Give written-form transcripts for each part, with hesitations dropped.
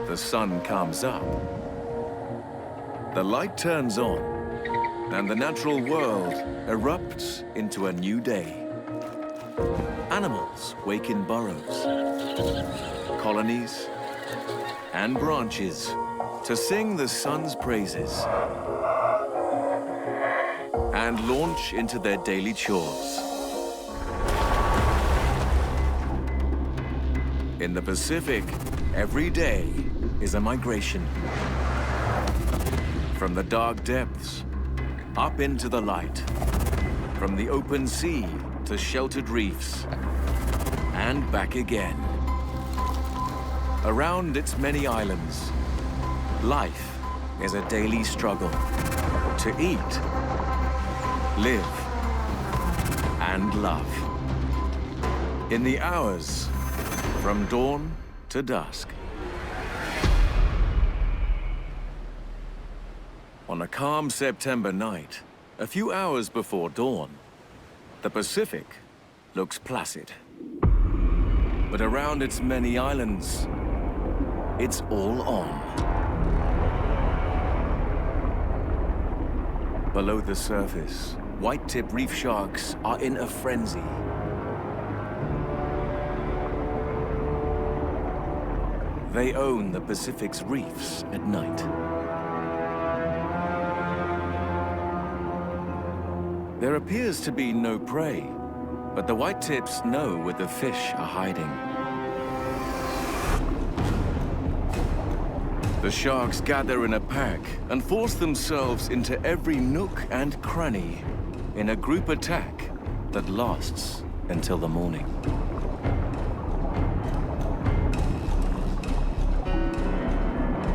the sun comes up, the light turns on, and the natural world erupts into a new day. Animals wake in burrows, colonies, and branches to sing the sun's praises and launch into their daily chores. In the Pacific, every day is a migration. From the dark depths, up into the light. From the open sea to sheltered reefs, and back again. Around its many islands, life is a daily struggle to eat, live, and love. In the hours from dawn to dusk. On a calm September night, a few hours before dawn, the Pacific looks placid. But around its many islands, it's all on. Below the surface, white-tip reef sharks are in a frenzy. They own the Pacific's reefs at night. There appears to be no prey, but the white-tips know where the fish are hiding. The sharks gather in a pack and force themselves into every nook and cranny in a group attack that lasts until the morning.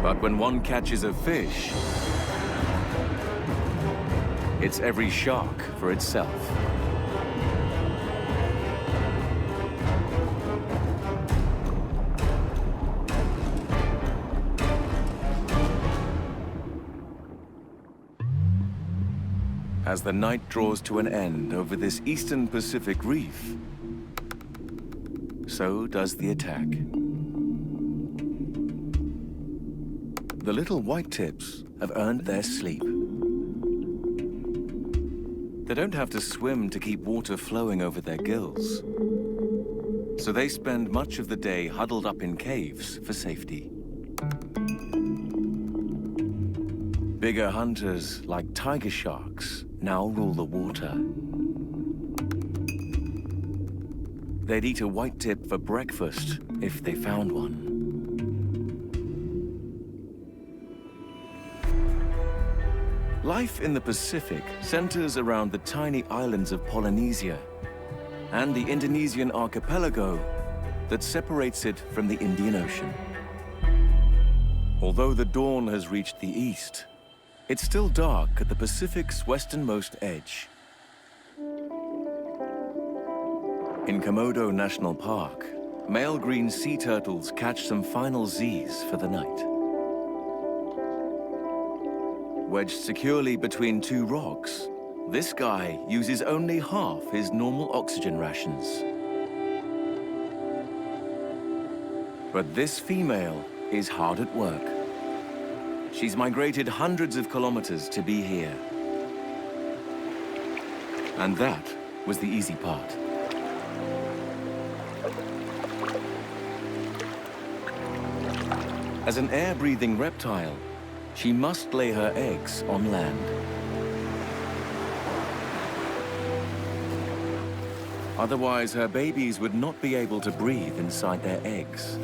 But when one catches a fish, it's every shark for itself. As the night draws to an end over this eastern Pacific reef, so does the attack. The little white-tips have earned their sleep. They don't have to swim to keep water flowing over their gills. So they spend much of the day huddled up in caves for safety. Bigger hunters like tiger sharks now rule the water. They'd eat a white-tip for breakfast if they found one. Life in the Pacific centers around the tiny islands of Polynesia and the Indonesian archipelago that separates it from the Indian Ocean. Although the dawn has reached the east, it's still dark at the Pacific's westernmost edge. In Komodo National Park, male green sea turtles catch some final Z's for the night. Wedged securely between two rocks, this guy uses only half his normal oxygen rations. But this female is hard at work. She's migrated hundreds of kilometers to be here. And that was the easy part. As an air-breathing reptile, she must lay her eggs on land. Otherwise, her babies would not be able to breathe inside their eggs.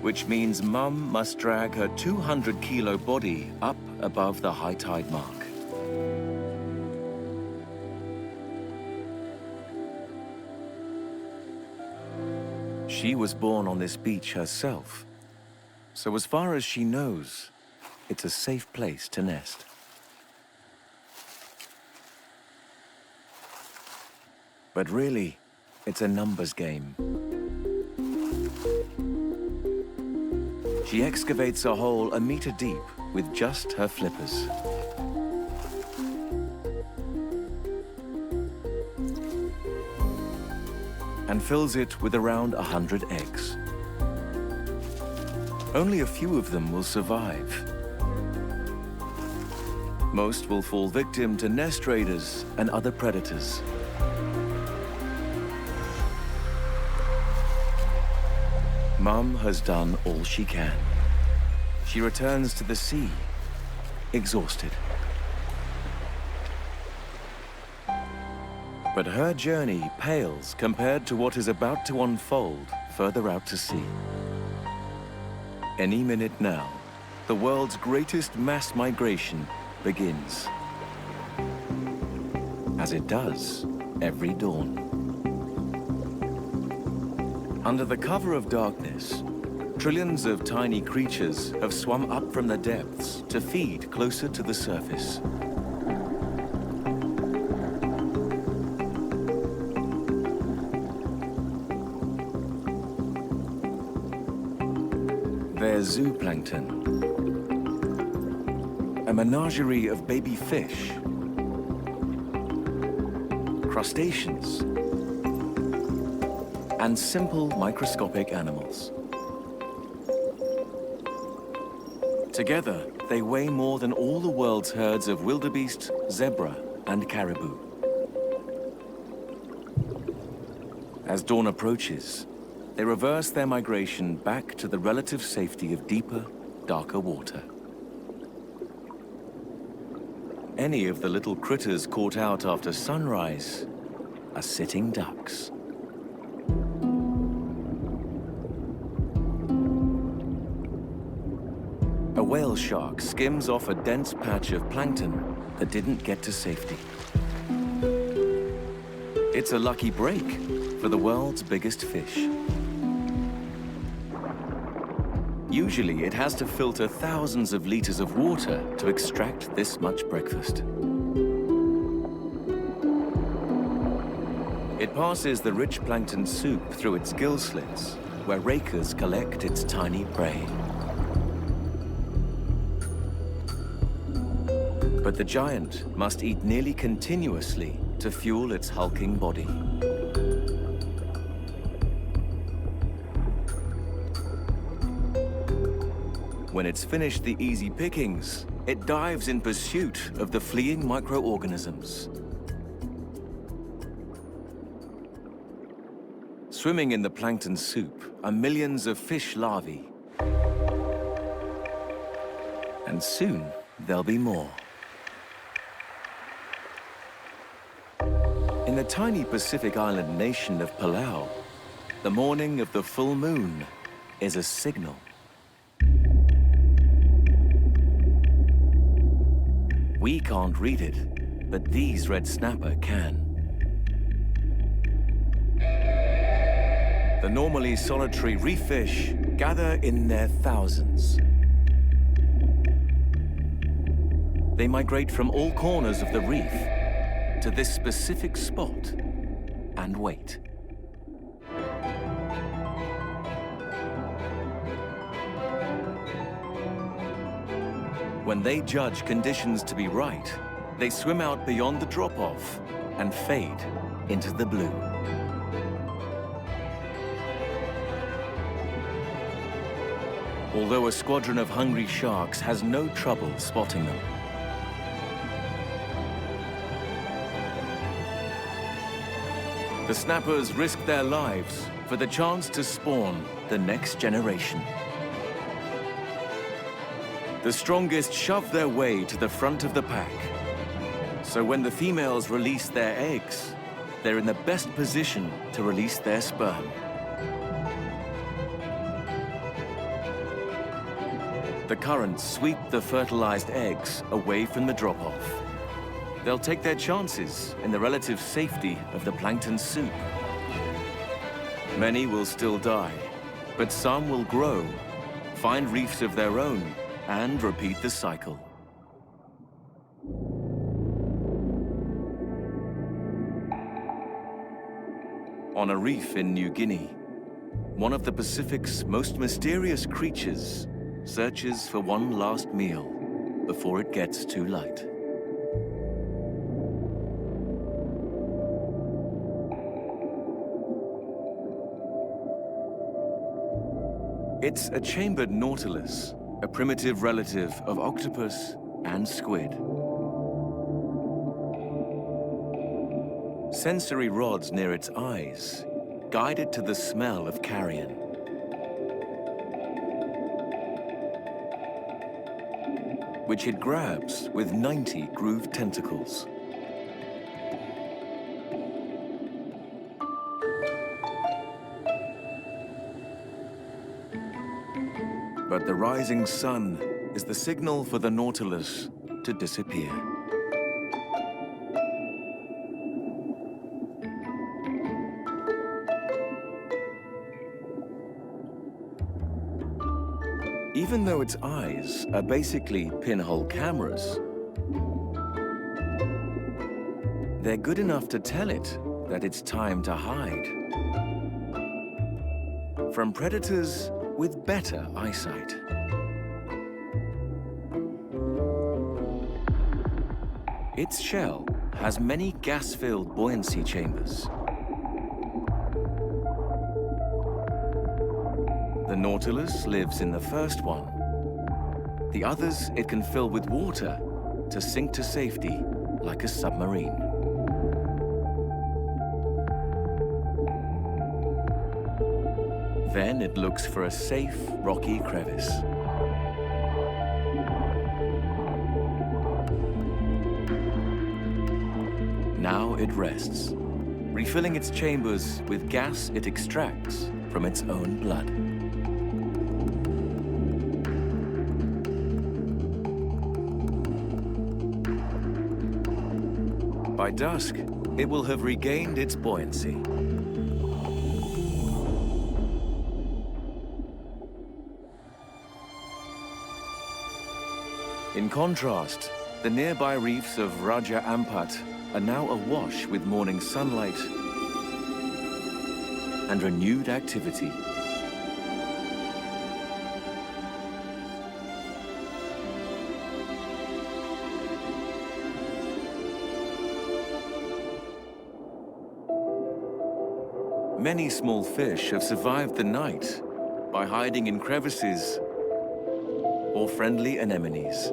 Which means Mum must drag her 200-kilo body up above the high tide mark. She was born on this beach herself, so as far as she knows, it's a safe place to nest. But really, it's a numbers game. She excavates a hole 1 meter deep with just her flippers. and fills it with around 100 eggs. Only a few of them will survive. Most will fall victim to nest raiders and other predators. Mum has done all she can. She returns to the sea, exhausted. But her journey pales compared to what is about to unfold further out to sea. Any minute now, the world's greatest mass migration begins. As it does every dawn. Under the cover of darkness, trillions of tiny creatures have swum up from the depths to feed closer to the surface. They're zooplankton, a menagerie of baby fish, crustaceans, and simple microscopic animals. Together, they weigh more than all the world's herds of wildebeest, zebra, and caribou. As dawn approaches, they reverse their migration back to the relative safety of deeper, darker water. Any of the little critters caught out after sunrise are sitting ducks. A whale shark skims off a dense patch of plankton that didn't get to safety. It's a lucky break for the world's biggest fish. Usually, it has to filter thousands of liters of water to extract this much breakfast. It passes the rich plankton soup through its gill slits, where rakers collect its tiny prey. But the giant must eat nearly continuously to fuel its hulking body. When it's finished the easy pickings, it dives in pursuit of the fleeing microorganisms. Swimming in the plankton soup are millions of fish larvae. And soon, there'll be more. In the tiny Pacific island nation of Palau, the morning of the full moon is a signal. We can't read it, but these red snapper can. The normally solitary reef fish gather in their thousands. They migrate from all corners of the reef to this specific spot and wait. When they judge conditions to be right, they swim out beyond the drop-off and fade into the blue. Although a squadron of hungry sharks has no trouble spotting them. The snappers risk their lives for the chance to spawn the next generation. The strongest shove their way to the front of the pack. So when the females release their eggs, they're in the best position to release their sperm. The currents sweep the fertilized eggs away from the drop-off. They'll take their chances in the relative safety of the plankton soup. Many will still die, but some will grow, find reefs of their own, and repeat the cycle. On a reef in New Guinea, one of the Pacific's most mysterious creatures searches for one last meal before it gets too light. It's a chambered nautilus, a primitive relative of octopus and squid. Sensory rods near its eyes guide it to the smell of carrion. Which it grabs with 90 grooved tentacles. But the rising sun is the signal for the nautilus to disappear. Even though its eyes are basically pinhole cameras, they're good enough to tell it that it's time to hide from predators with better eyesight. Its shell has many gas-filled buoyancy chambers. The nautilus lives in the first one. The others it can fill with water to sink to safety like a submarine. Then it looks for a safe, rocky crevice. Now it rests, refilling its chambers with gas it extracts from its own blood. By dusk, it will have regained its buoyancy. In contrast, the nearby reefs of Raja Ampat are now awash with morning sunlight and renewed activity. Many small fish have survived the night by hiding in crevices or friendly anemones.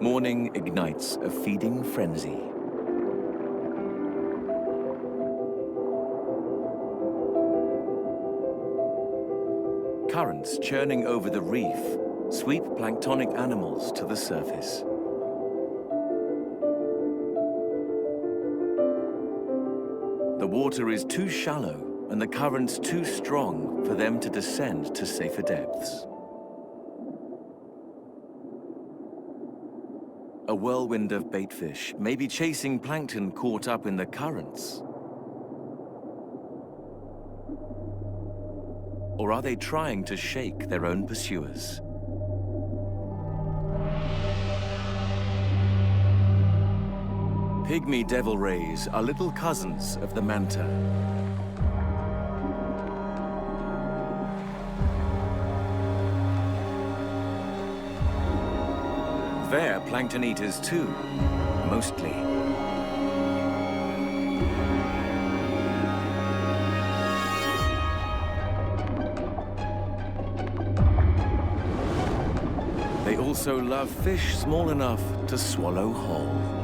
Morning ignites a feeding frenzy. Currents churning over the reef sweep planktonic animals to the surface. The water is too shallow and the currents too strong for them to descend to safer depths. A whirlwind of baitfish may be chasing plankton caught up in the currents. Or are they trying to shake their own pursuers? Pygmy devil rays are little cousins of the manta. They're plankton eaters too, mostly. They also love fish small enough to swallow whole.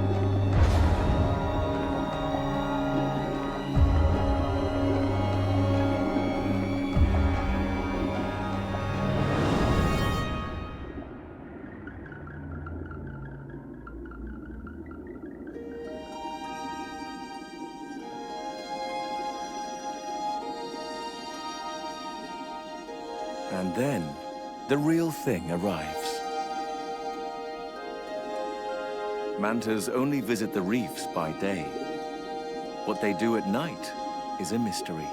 And then, the real thing arrives. Mantas only visit the reefs by day. What they do at night is a mystery.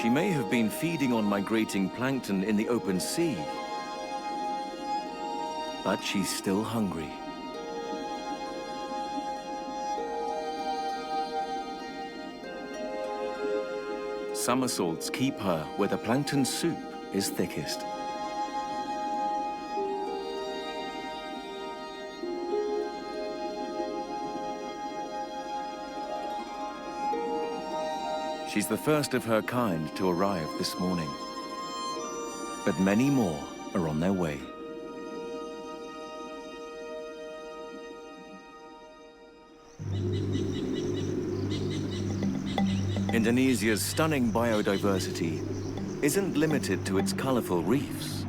She may have been feeding on migrating plankton in the open sea, but she's still hungry. Somersaults keep her where the plankton soup is thickest. She's the first of her kind to arrive this morning. But many more are on their way. Indonesia's stunning biodiversity isn't limited to its colorful reefs.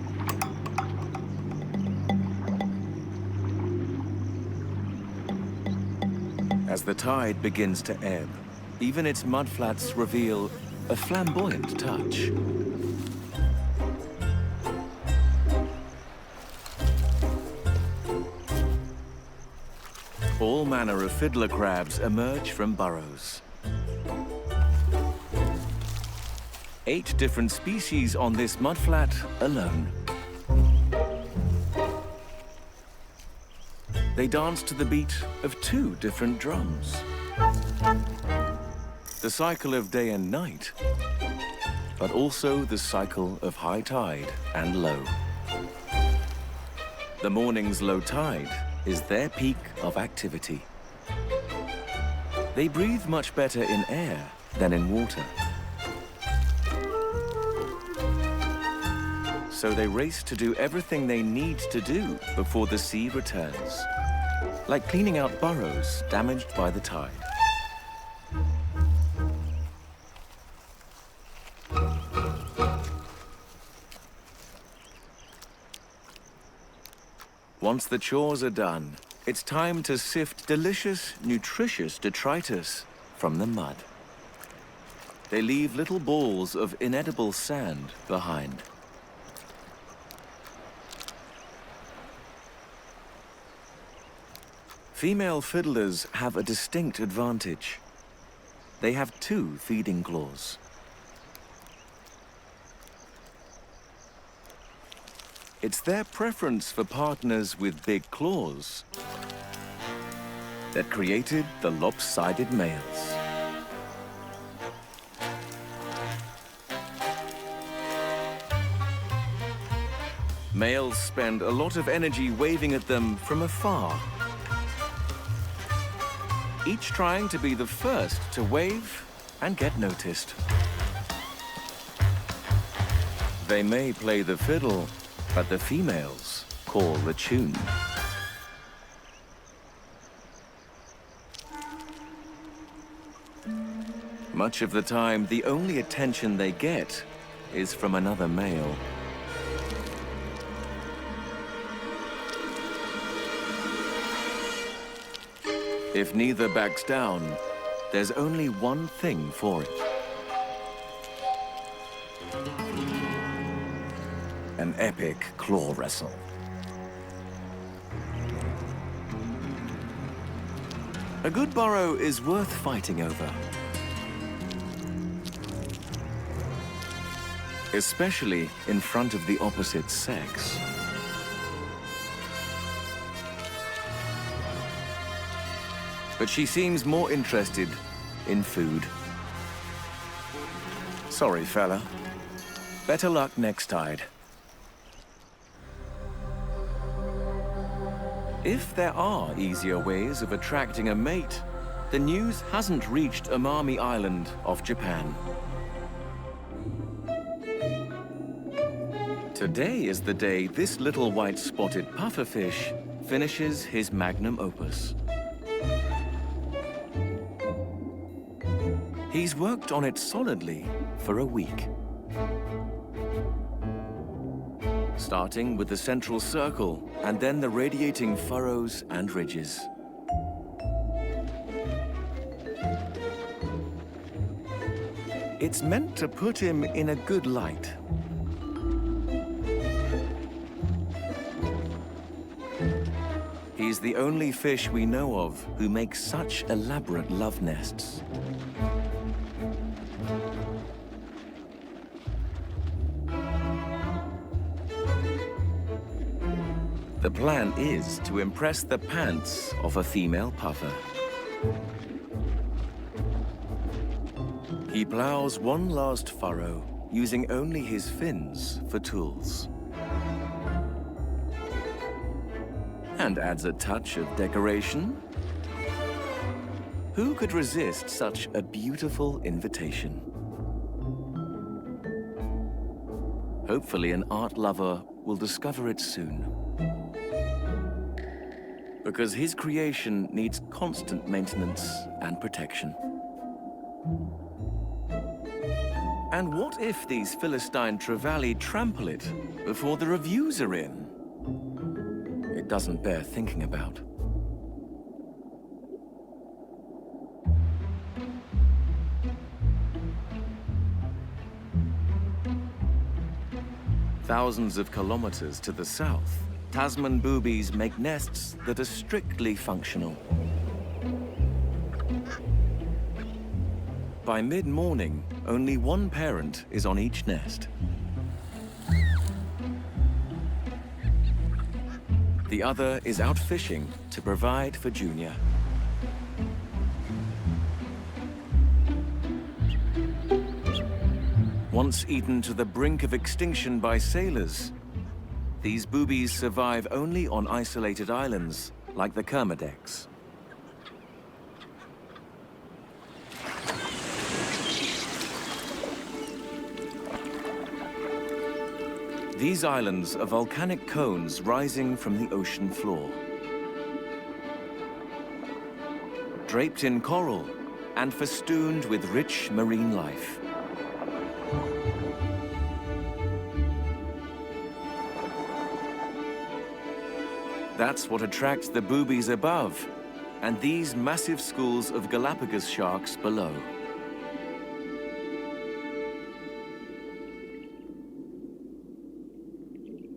As the tide begins to ebb, even its mudflats reveal a flamboyant touch. All manner of fiddler crabs emerge from burrows. 8 different species on this mudflat alone. They dance to the beat of 2 different drums. The cycle of day and night, but also the cycle of high tide and low. The morning's low tide is their peak of activity. They breathe much better in air than in water. So they race to do everything they need to do before the sea returns, like cleaning out burrows damaged by the tide. Once the chores are done, it's time to sift delicious, nutritious detritus from the mud. They leave little balls of inedible sand behind. Female fiddlers have a distinct advantage. They have 2 feeding claws. It's their preference for partners with big claws that created the lopsided males. Males spend a lot of energy waving at them from afar, each trying to be the first to wave and get noticed. They may play the fiddle, but the females call the tune. Much of the time, the only attention they get is from another male. If neither backs down, there's only one thing for it. An epic claw wrestle. A good burrow is worth fighting over, especially in front of the opposite sex. But she seems more interested in food. Sorry, fella. Better luck next tide. If there are easier ways of attracting a mate, the news hasn't reached Amami Island off Japan. Today is the day this little white-spotted pufferfish finishes his magnum opus. He's worked on it solidly for a week. Starting with the central circle, and then the radiating furrows and ridges. It's meant to put him in a good light. He's the only fish we know of who makes such elaborate love nests. The plan is to impress the pants of a female puffer. He plows one last furrow, using only his fins for tools. And adds a touch of decoration. Who could resist such a beautiful invitation? Hopefully an art lover will discover it soon. Because his creation needs constant maintenance and protection. And what if these Philistine trevally trample it before the reviews are in? It doesn't bear thinking about. Thousands of kilometers to the south, Tasman boobies make nests that are strictly functional. By mid-morning, only one parent is on each nest. The other is out fishing to provide for Junior. Once eaten to the brink of extinction by sailors, these boobies survive only on isolated islands, like the Kermadecks. These islands are volcanic cones rising from the ocean floor. Draped in coral and festooned with rich marine life. That's what attracts the boobies above, and these massive schools of Galapagos sharks below.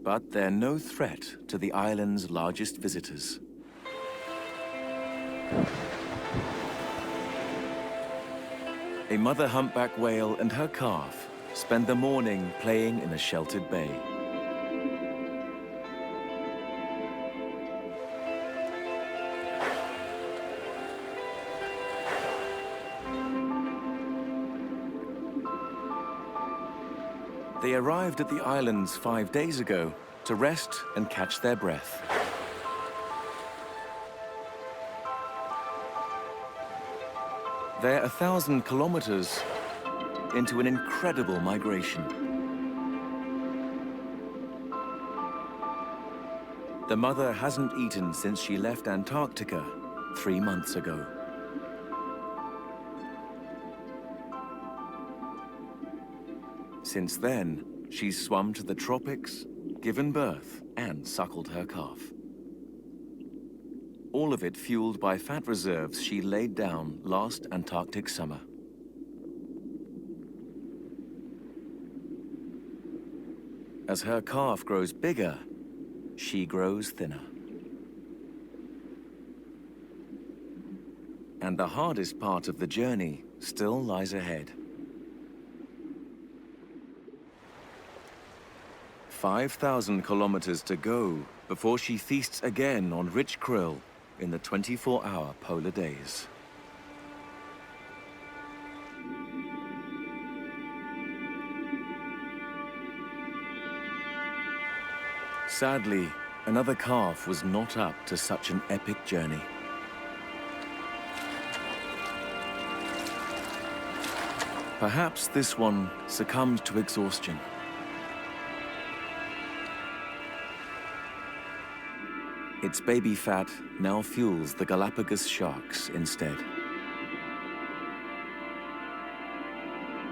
But they're no threat to the island's largest visitors. A mother humpback whale and her calf spend the morning playing in a sheltered bay. They arrived at the islands 5 days ago to rest and catch their breath. They're 1,000 kilometers into an incredible migration. The mother hasn't eaten since she left Antarctica 3 months ago. Since then, she's swum to the tropics, given birth, and suckled her calf. All of it fueled by fat reserves she laid down last Antarctic summer. As her calf grows bigger, she grows thinner. And the hardest part of the journey still lies ahead. 5,000 kilometers to go before she feasts again on rich krill in the 24-hour polar days. Sadly, another calf was not up to such an epic journey. Perhaps this one succumbed to exhaustion. Its baby fat now fuels the Galapagos sharks instead.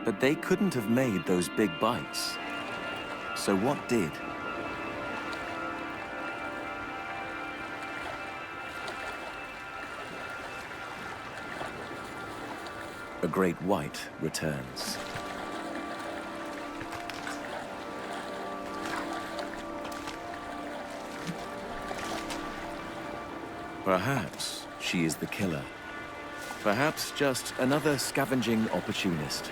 But they couldn't have made those big bites. So what did? A great white returns. Perhaps she is the killer. Perhaps just another scavenging opportunist.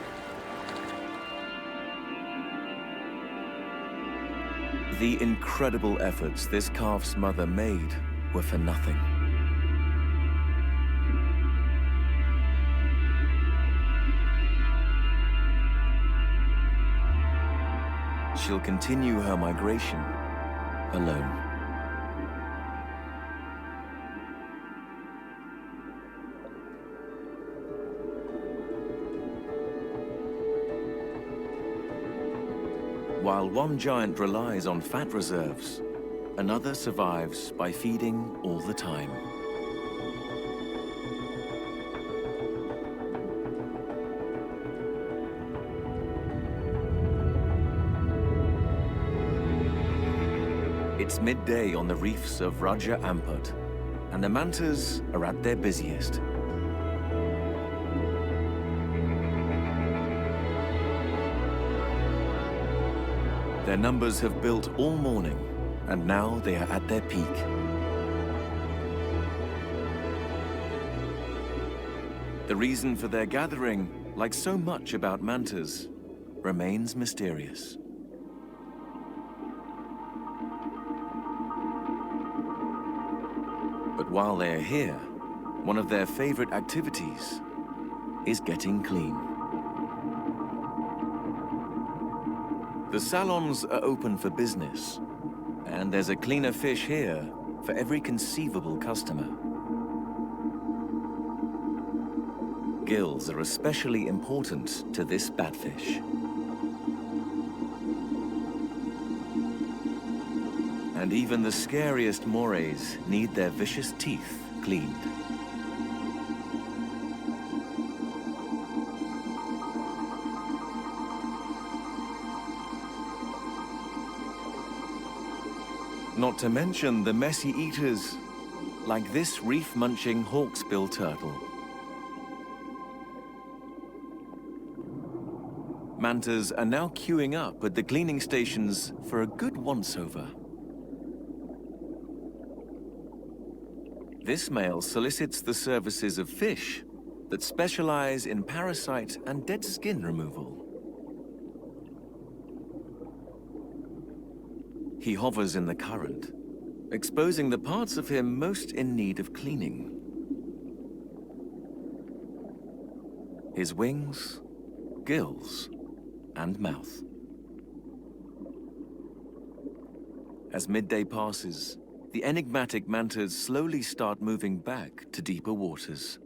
The incredible efforts this calf's mother made were for nothing. She'll continue her migration alone. While one giant relies on fat reserves, another survives by feeding all the time. It's midday on the reefs of Raja Ampat, and the mantas are at their busiest. Their numbers have built all morning, and now they are at their peak. The reason for their gathering, like so much about mantas, remains mysterious. But while they are here, one of their favorite activities is getting clean. The salons are open for business, and there's a cleaner fish here for every conceivable customer. Gills are especially important to this batfish. And even the scariest morays need their vicious teeth cleaned. Not to mention the messy eaters, like this reef-munching hawksbill turtle. Mantas are now queuing up at the cleaning stations for a good once-over. This male solicits the services of fish that specialize in parasite and dead skin removal. He hovers in the current, exposing the parts of him most in need of cleaning. His wings, gills, and mouth. As midday passes, the enigmatic mantas slowly start moving back to deeper waters.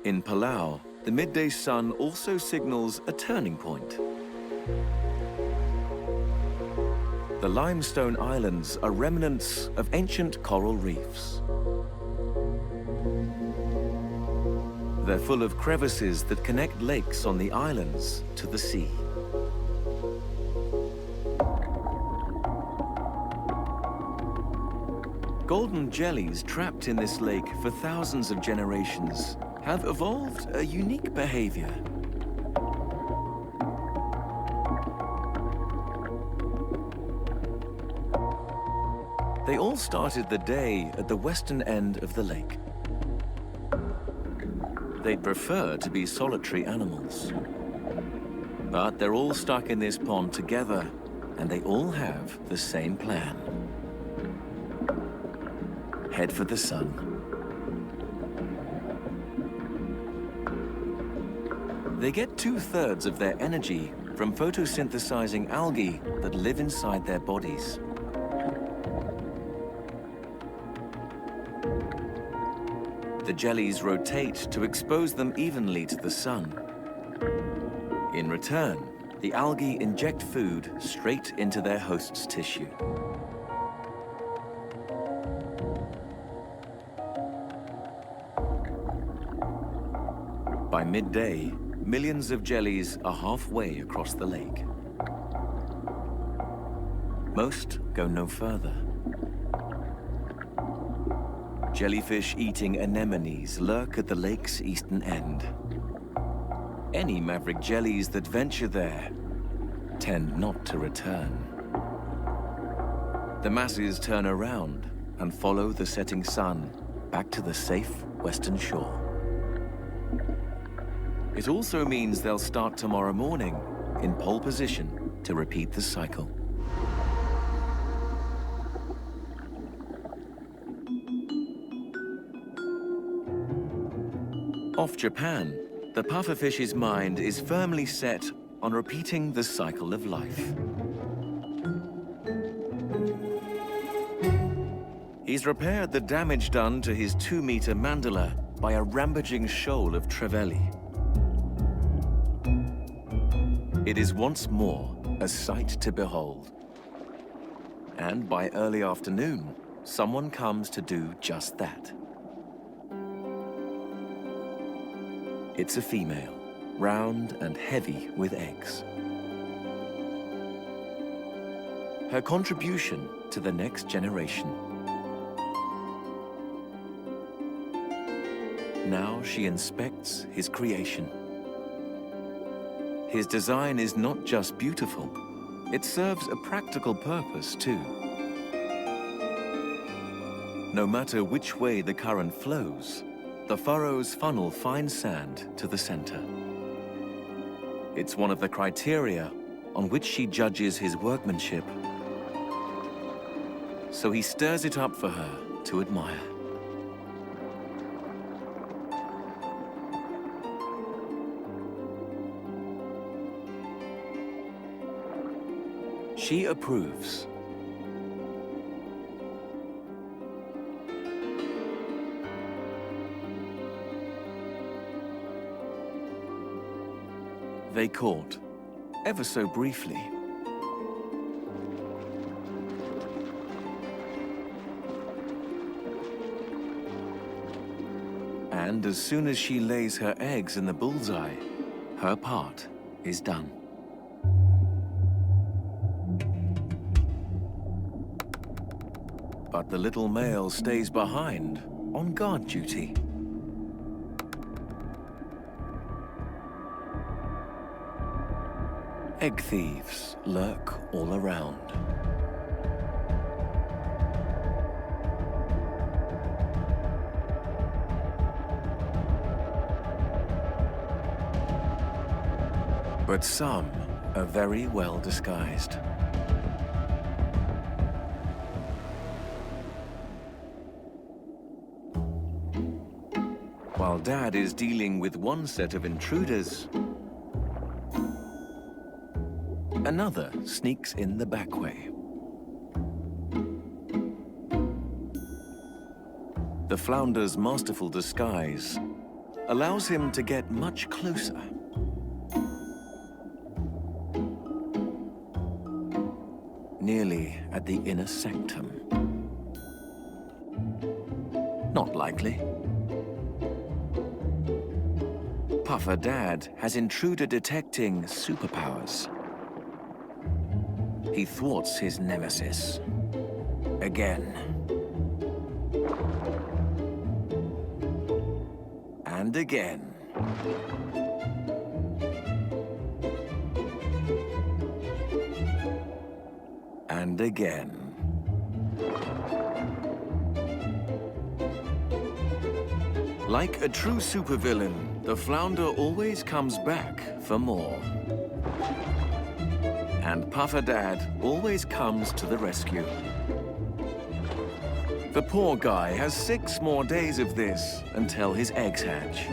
In Palau, the midday sun also signals a turning point. The limestone islands are remnants of ancient coral reefs. They're full of crevices that connect lakes on the islands to the sea. Golden jellies trapped in this lake for thousands of generations have evolved a unique behavior. They all started the day at the western end of the lake. They'd prefer to be solitary animals. But they're all stuck in this pond together, and they all have the same plan. Head for the sun. They get 2/3 of their energy from photosynthesizing algae that live inside their bodies. The jellies rotate to expose them evenly to the sun. In return, the algae inject food straight into their host's tissue. By midday, millions of jellies are halfway across the lake. Most go no further. Jellyfish-eating anemones lurk at the lake's eastern end. Any maverick jellies that venture there tend not to return. The masses turn around and follow the setting sun back to the safe western shore. It also means they'll start tomorrow morning in pole position to repeat the cycle. Off Japan, the pufferfish's mind is firmly set on repeating the cycle of life. He's repaired the damage done to his 2-meter mandala by a rampaging shoal of trevally. It is once more a sight to behold. And by early afternoon, someone comes to do just that. It's a female, round and heavy with eggs. Her contribution to the next generation. Now she inspects his creation. His design is not just beautiful, it serves a practical purpose too. No matter which way the current flows, the furrows funnel fine sand to the center. It's one of the criteria on which she judges his workmanship. So he stirs it up for her to admire. She approves. They court, ever so briefly. And as soon as she lays her eggs in the bullseye, her part is done. But the little male stays behind, on guard duty. Egg thieves lurk all around. But some are very well disguised. While Dad is dealing with one set of intruders, another sneaks in the back way. The flounder's masterful disguise allows him to get much closer. Nearly at the inner sanctum. Not likely. Puffer Dad has intruder detecting superpowers. He thwarts his nemesis. Again. And again. And again. Like a true supervillain, the flounder always comes back for more. And Puffer Dad always comes to the rescue. The poor guy has 6 more days of this until his eggs hatch.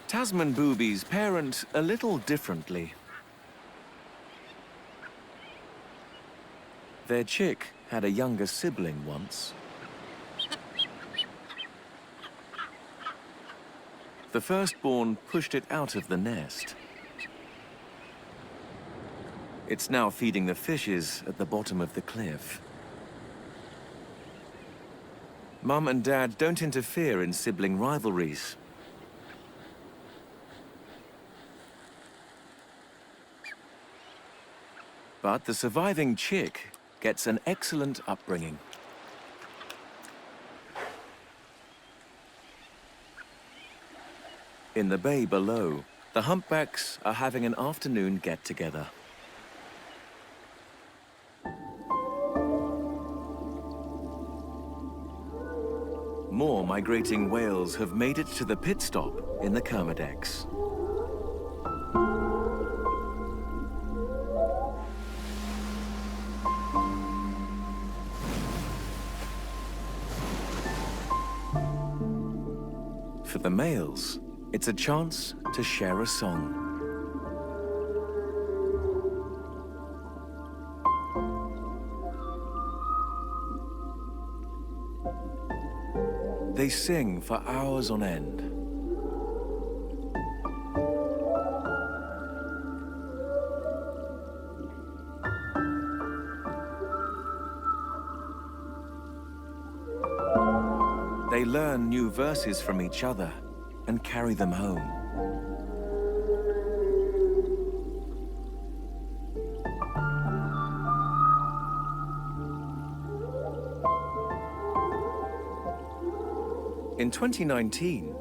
Tasman boobies parent a little differently. Their chick had a younger sibling once. The firstborn pushed it out of the nest. It's now feeding the fishes at the bottom of the cliff. Mum and Dad don't interfere in sibling rivalries. But the surviving chick gets an excellent upbringing. In the bay below, the humpbacks are having an afternoon get-together. More migrating whales have made it to the pit stop in the Kermadecks. For the males, it's a chance to share a song. They sing for hours on end. They learn new verses from each other and carry them home. In 2019,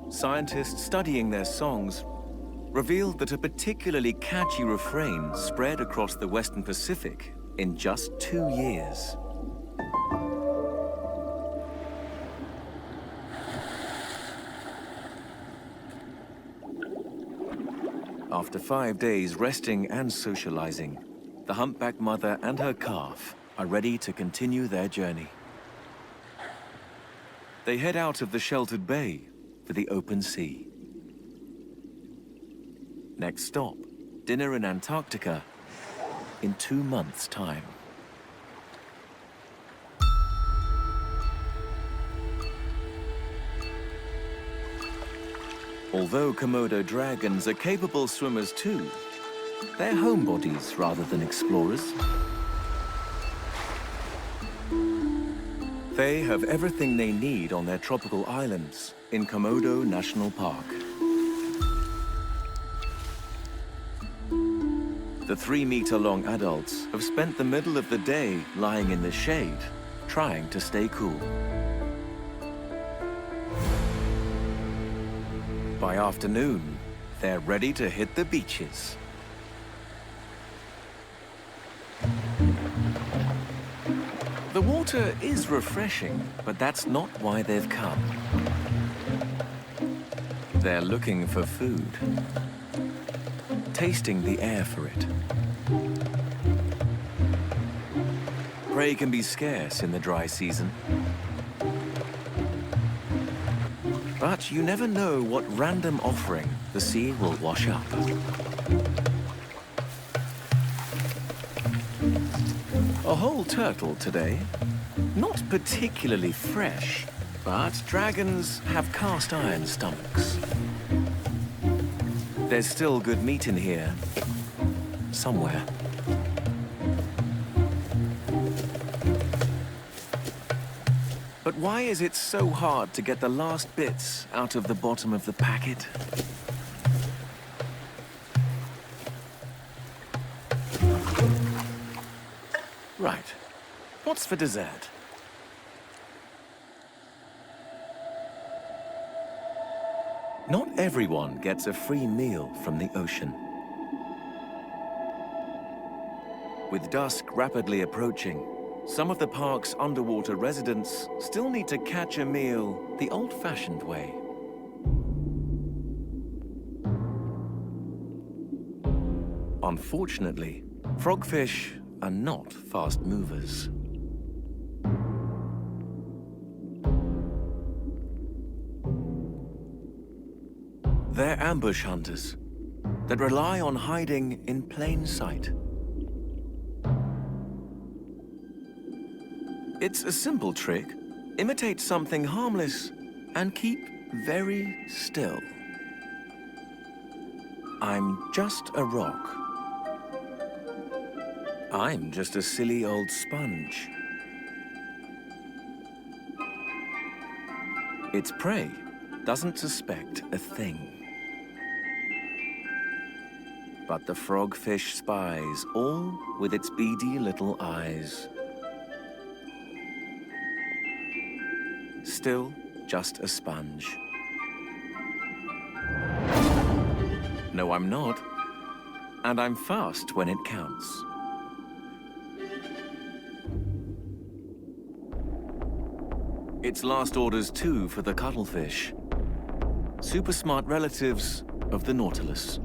scientists studying their songs revealed that a particularly catchy refrain spread across the Western Pacific in just 2 years. After 5 days resting and socializing, the humpback mother and her calf are ready to continue their journey. They head out of the sheltered bay for the open sea. Next stop, dinner in Antarctica in 2 months' time. Although Komodo dragons are capable swimmers too, they're homebodies rather than explorers. They have everything they need on their tropical islands in Komodo National Park. The 3-meter-long adults have spent the middle of the day lying in the shade, trying to stay cool. By afternoon, they're ready to hit the beaches. The water is refreshing, but that's not why they've come. They're looking for food, tasting the air for it. Prey can be scarce in the dry season. But you never know what random offering the sea will wash up. A whole turtle today. Not particularly fresh, but dragons have cast iron stomachs. There's still good meat in here, somewhere. But why is it so hard to get the last bits out of the bottom of the packet? Right. What's for dessert? Not everyone gets a free meal from the ocean. With dusk rapidly approaching, some of the park's underwater residents still need to catch a meal the old-fashioned way. Unfortunately, frogfish are not fast movers. They're ambush hunters that rely on hiding in plain sight. It's a simple trick. Imitate something harmless and keep very still. I'm just a rock. I'm just a silly old sponge. Its prey doesn't suspect a thing. But the frogfish spies, all with its beady little eyes. Still just a sponge. No, I'm not. And I'm fast when it counts. It's last orders too for the Cuttlefish. Super smart relatives of the nautilus.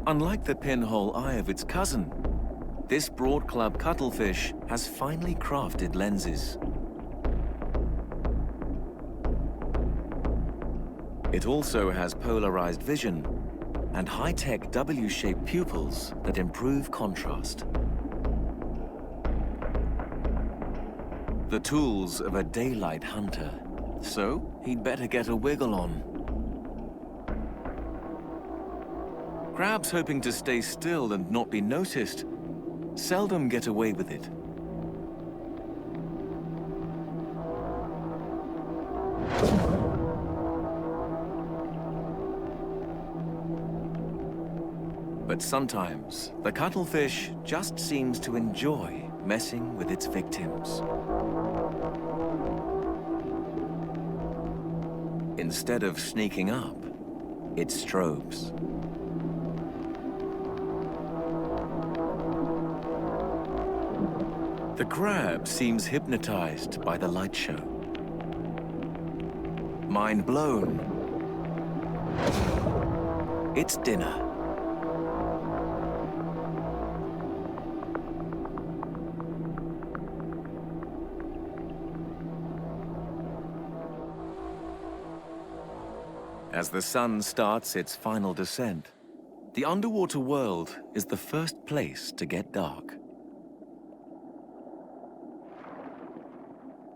Unlike the pinhole eye of its cousin, this broad-club cuttlefish has finely crafted lenses. It also has polarized vision and high-tech W-shaped pupils that improve contrast. The tools of a daylight hunter, so he'd better get a wiggle on. Crabs hoping to stay still and not be noticed seldom get away with it. But sometimes, the cuttlefish just seems to enjoy messing with its victims. Instead of sneaking up, it strobes. The crab seems hypnotized by the light show. Mind blown. It's dinner. As the sun starts its final descent, the underwater world is the first place to get dark.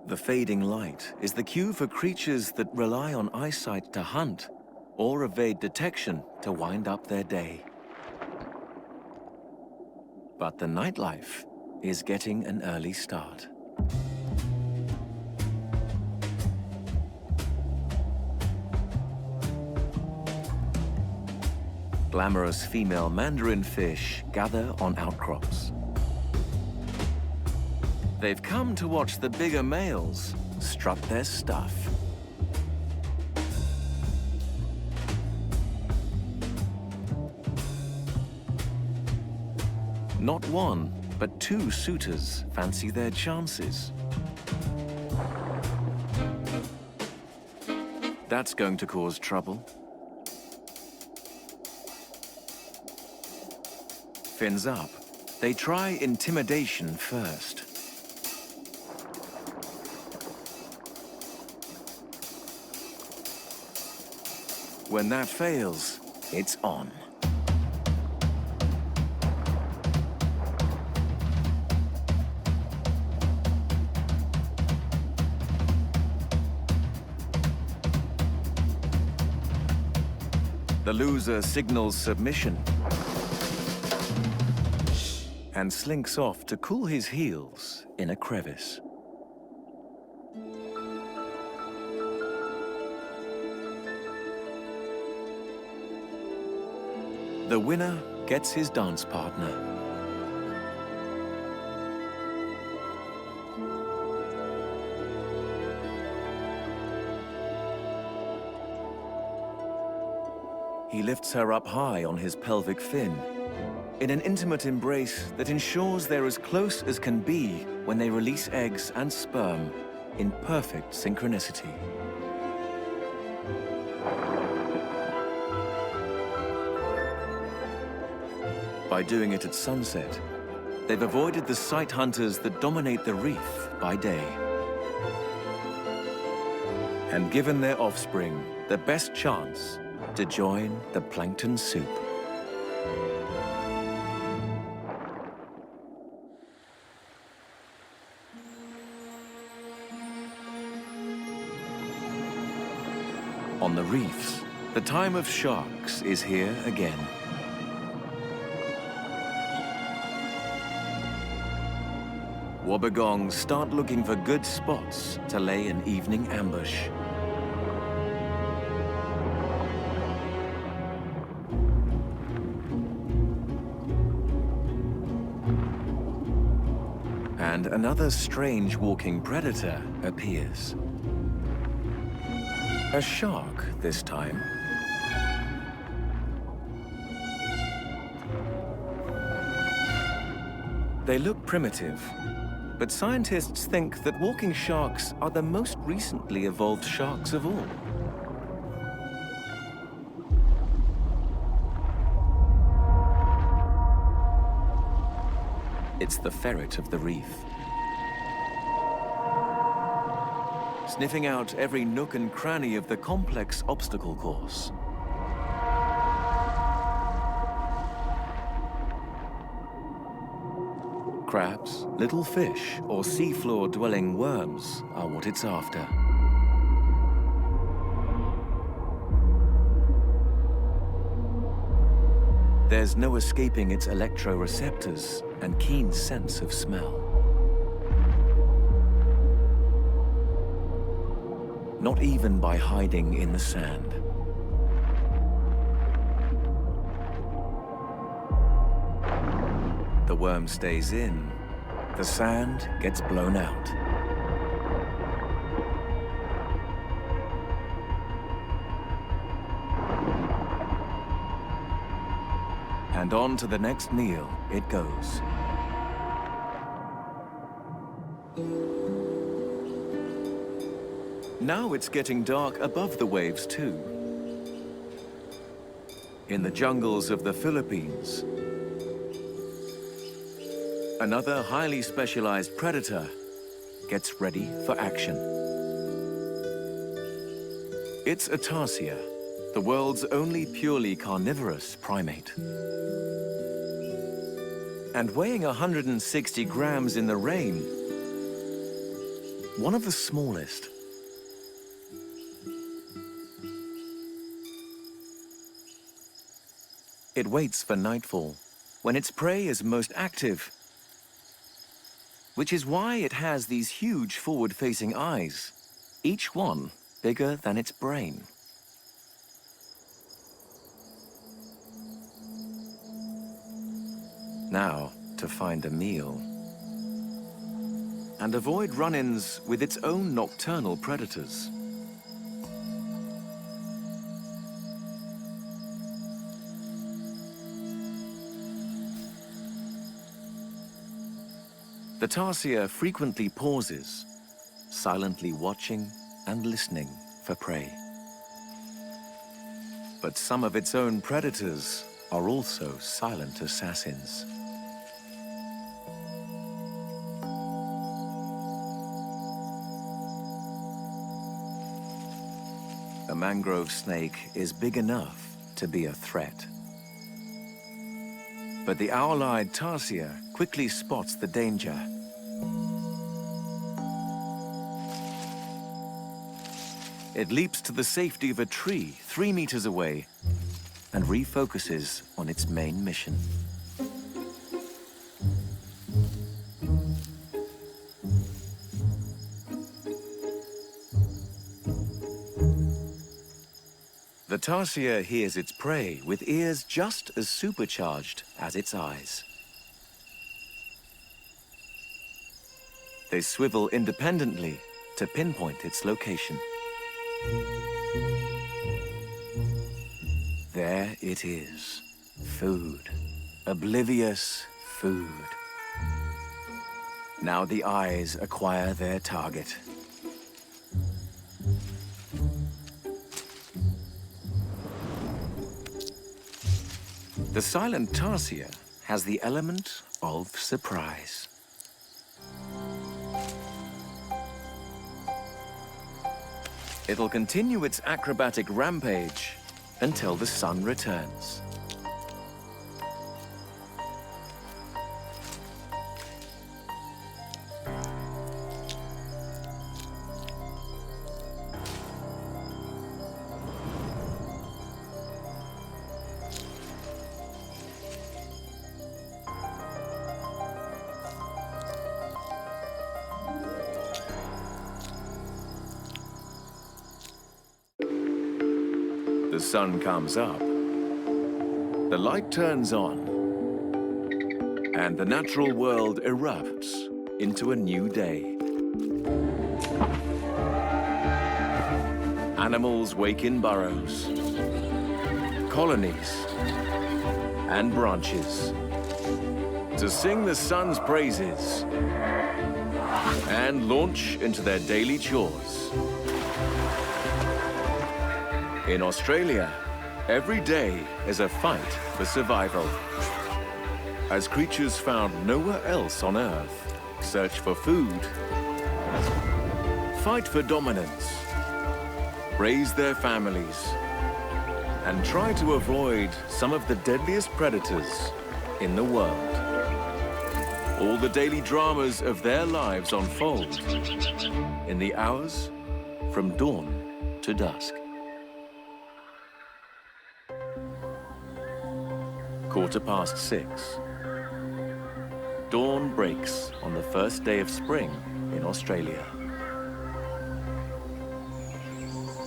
The fading light is the cue for creatures that rely on eyesight to hunt or evade detection to wind up their day. But the nightlife is getting an early start. Glamorous female Mandarin fish gather on outcrops. They've come to watch the bigger males strut their stuff. Not one, but two suitors fancy their chances. That's going to cause trouble. Fins up, they try intimidation first. When that fails, it's on. The loser signals submission and slinks off to cool his heels in a crevice. The winner gets his dance partner. He lifts her up high on his pelvic fin, in an intimate embrace that ensures they're as close as can be when they release eggs and sperm in perfect synchronicity. By doing it at sunset, they've avoided the sight hunters that dominate the reef by day, and given their offspring the best chance to join the plankton soup. On the reefs, the time of sharks is here again. Wobbegongs start looking for good spots to lay an evening ambush. And another strange walking predator appears. A shark this time. They look primitive, but scientists think that walking sharks are the most recently evolved sharks of all. It's the ferret of the reef. Sniffing out every nook and cranny of the complex obstacle course. Crabs, little fish, or seafloor-dwelling worms are what it's after. There's no escaping its electroreceptors and keen sense of smell. Not even by hiding in the sand. The worm stays in, the sand gets blown out. And on to the next meal it goes. Now it's getting dark above the waves too. In the jungles of the Philippines, another highly specialized predator gets ready for action. It's a tarsier, the world's only purely carnivorous primate. And weighing 160 grams in the rain, one of the smallest. It waits for nightfall, when its prey is most active, which is why it has these huge forward-facing eyes, each one bigger than its brain. Now, to find a meal. And avoid run-ins with its own nocturnal predators. The tarsier frequently pauses, silently watching and listening for prey. But some of its own predators are also silent assassins. A mangrove snake is big enough to be a threat. But the owl-eyed tarsier quickly spots the danger. It leaps to the safety of a tree 3 meters away and refocuses on its main mission. The tarsier hears its prey with ears just as supercharged as its eyes. They swivel independently to pinpoint its location. There it is. Food. Oblivious food. Now the eyes acquire their target. The silent tarsier has the element of surprise. It'll continue its acrobatic rampage until the sun returns. The sun comes up, the light turns on, and the natural world erupts into a new day. Animals wake in burrows, colonies, and branches to sing the sun's praises and launch into their daily chores. In Australia, every day is a fight for survival. As creatures found nowhere else on Earth search for food, fight for dominance, raise their families, and try to avoid some of the deadliest predators in the world. All the daily dramas of their lives unfold in the hours from dawn to dusk. 6:15. Dawn breaks on the first day of spring in Australia.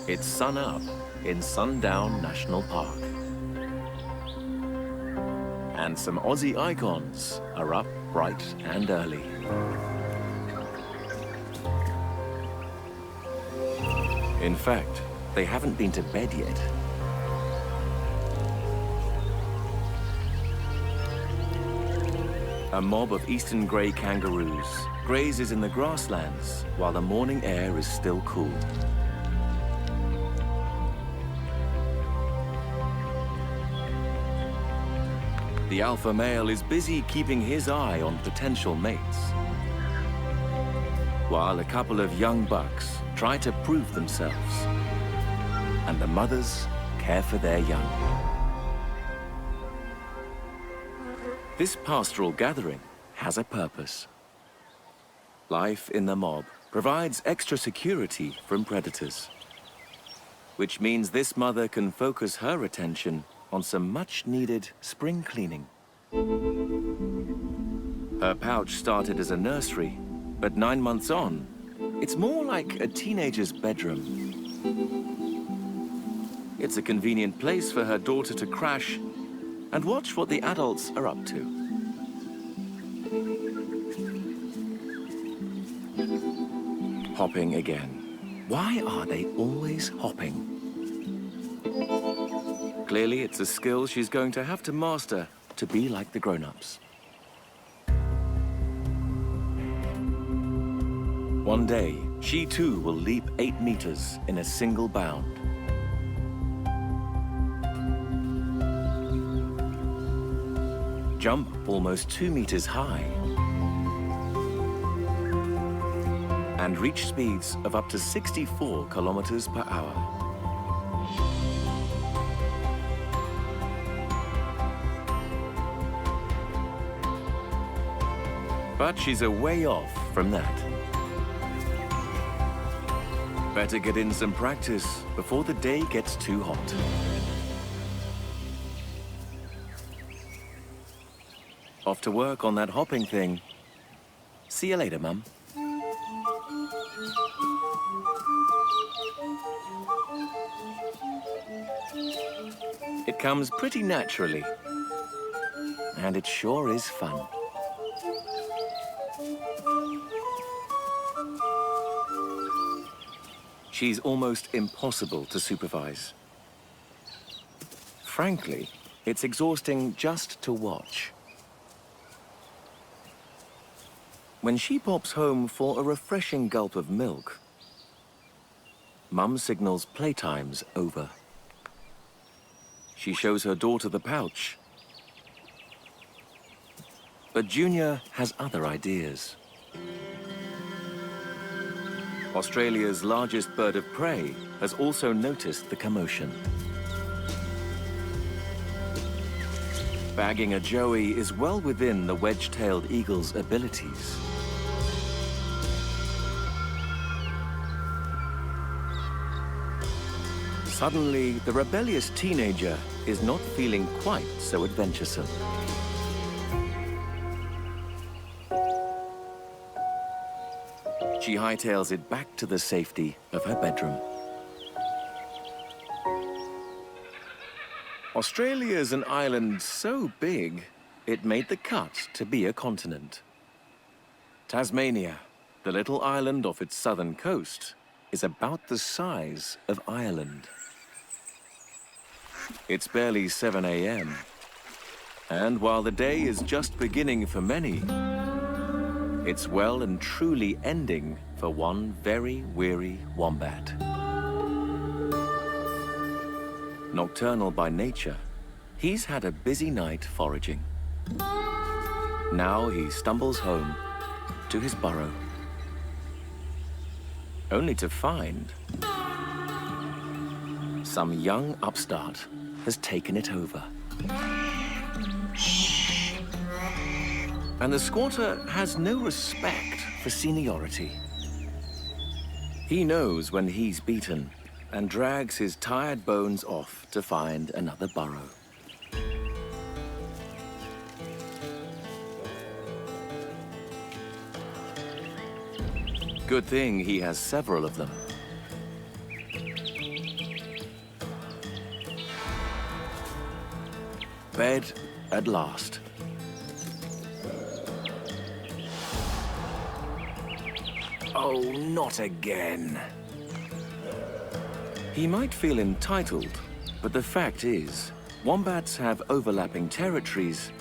It's sun up in Sundown National Park. And some Aussie icons are up bright and early. In fact, they haven't been to bed yet. A mob of eastern grey kangaroos grazes in the grasslands while the morning air is still cool. The alpha male is busy keeping his eye on potential mates, while a couple of young bucks try to prove themselves, and the mothers care for their young. This pastoral gathering has a purpose. Life in the mob provides extra security from predators, which means this mother can focus her attention on some much-needed spring cleaning. Her pouch started as a nursery, but 9 months on, it's more like a teenager's bedroom. It's a convenient place for her daughter to crash and watch what the adults are up to. Hopping again. Why are they always hopping? Clearly, it's a skill she's going to have to master to be like the grown-ups. One day, she too will leap 8 meters in a single bound. Jump almost 2 meters high. And reach speeds of up to 64 kilometers per hour. But she's a way off from that. Better get in some practice before the day gets too hot. Off to work on that hopping thing. See you later, Mum. It comes pretty naturally. And it sure is fun. She's almost impossible to supervise. Frankly, it's exhausting just to watch. When she pops home for a refreshing gulp of milk, Mum signals playtime's over. She shows her daughter the pouch. But Junior has other ideas. Australia's largest bird of prey has also noticed the commotion. Bagging a joey is well within the wedge-tailed eagle's abilities. Suddenly, the rebellious teenager is not feeling quite so adventuresome. She hightails it back to the safety of her bedroom. Australia's an island so big, it made the cut to be a continent. Tasmania, the little island off its southern coast, is about the size of Ireland. It's barely 7 a.m. And while the day is just beginning for many, it's well and truly ending for one very weary wombat. Nocturnal by nature, he's had a busy night foraging. Now he stumbles home to his burrow, only to find some young upstart has taken it over. And the squatter has no respect for seniority. He knows when he's beaten and drags his tired bones off to find another burrow. Good thing he has several of them. Bed at last. Oh, not again. He might feel entitled, but the fact is, wombats have overlapping territories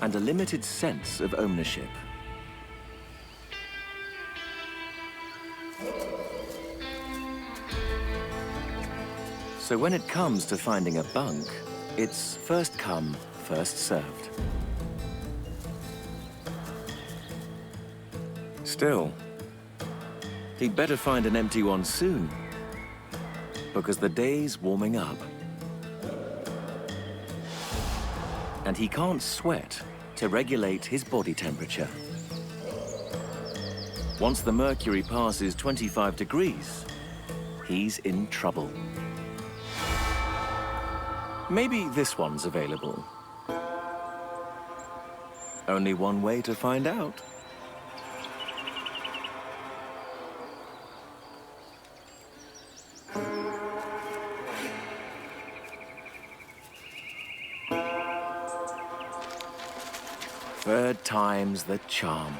and a limited sense of ownership. So when it comes to finding a bunk, it's first come, first served. Still, he'd better find an empty one soon, because the day's warming up. And he can't sweat to regulate his body temperature. Once the mercury passes 25 degrees, he's in trouble. Maybe this one's available. Only one way to find out. Third time's the charm.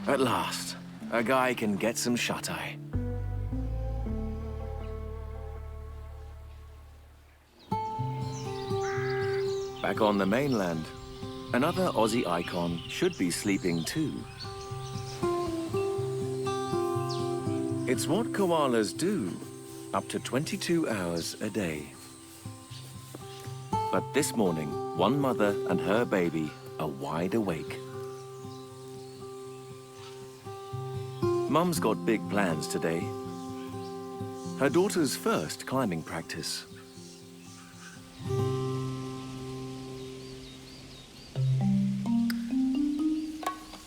At last, a guy can get some shut-eye. Back on the mainland, another Aussie icon should be sleeping too. It's what koalas do, up to 22 hours a day. But this morning, one mother and her baby are wide awake. Mum's got big plans today. Her daughter's first climbing practice.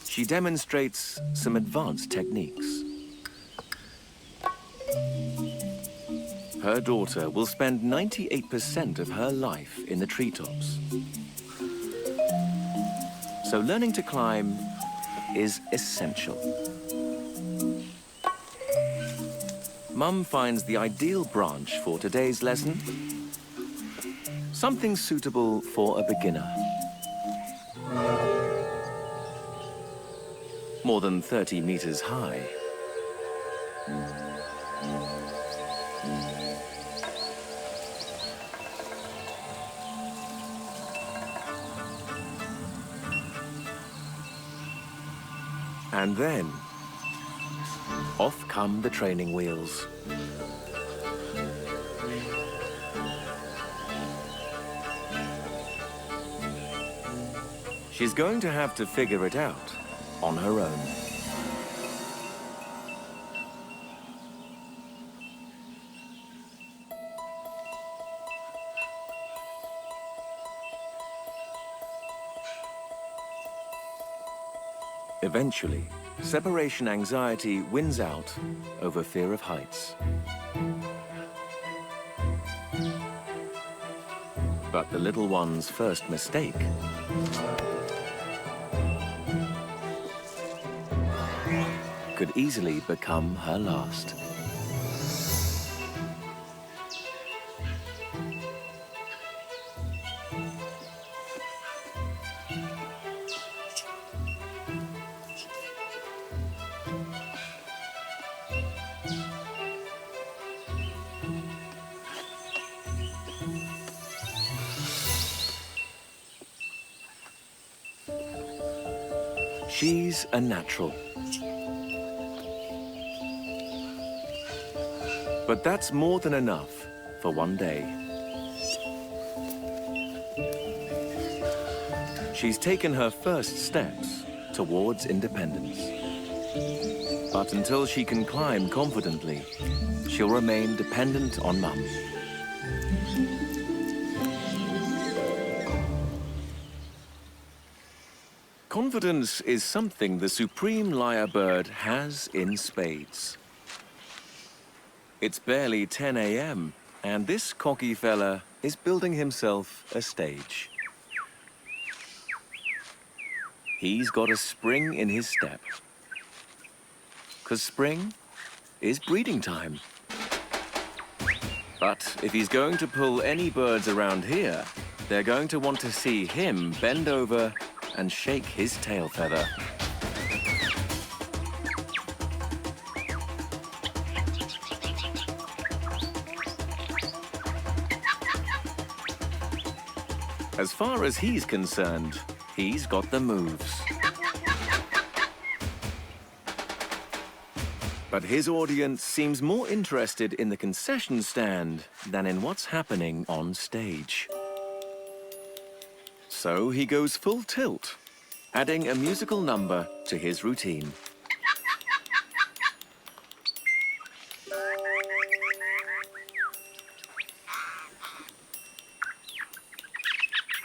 She demonstrates some advanced techniques. Her daughter will spend 98% of her life in the treetops. So learning to climb is essential. Mum finds the ideal branch for today's lesson, something suitable for a beginner. More than 30 meters high. And then, off come the training wheels. She's going to have to figure it out on her own. Eventually, separation anxiety wins out over fear of heights. But the little one's first mistake could easily become her last. She's a natural. But that's more than enough for one day. She's taken her first steps towards independence. But until she can climb confidently, she'll remain dependent on Mum. Confidence is something the supreme lyrebird has in spades. It's barely 10 a.m. and this cocky fella is building himself a stage. He's got a spring in his step. 'Cause spring is breeding time. But if he's going to pull any birds around here, they're going to want to see him bend over and shake his tail feather. As far as he's concerned, he's got the moves. But his audience seems more interested in the concession stand than in what's happening on stage. So he goes full tilt, adding a musical number to his routine.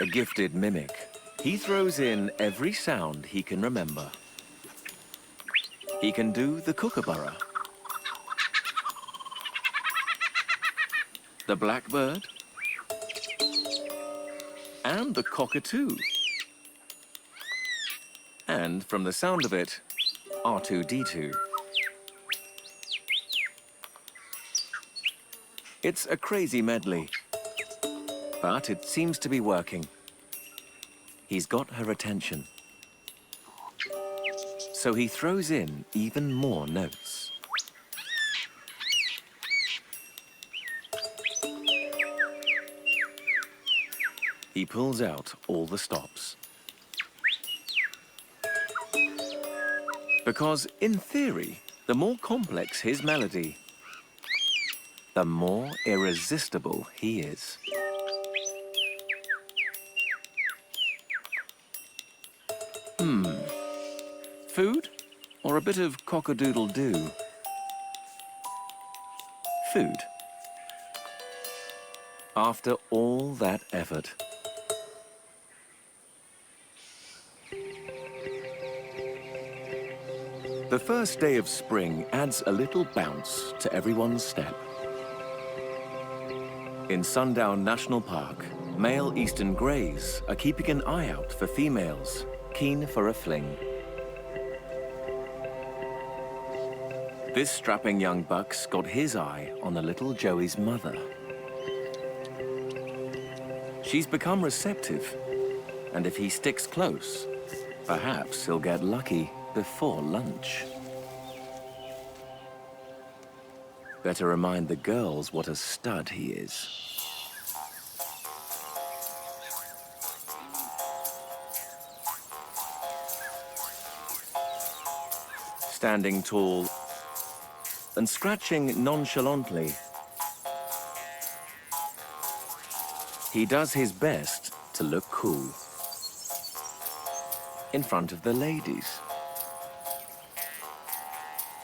A gifted mimic, he throws in every sound he can remember. He can do the kookaburra, the blackbird, and the cockatoo. And from the sound of it, R2-D2. It's a crazy medley, but it seems to be working. He's got her attention. So he throws in even more notes. He pulls out all the stops. Because, in theory, the more complex his melody, the more irresistible he is. Food or a bit of cock-a-doodle-doo? Food. After all that effort. The first day of spring adds a little bounce to everyone's step. In Sundown National Park, male eastern greys are keeping an eye out for females, keen for a fling. This strapping young buck's got his eye on the little Joey's mother. She's become receptive, and if he sticks close, perhaps he'll get lucky before lunch. Better remind the girls what a stud he is. Standing tall and scratching nonchalantly, he does his best to look cool in front of the ladies.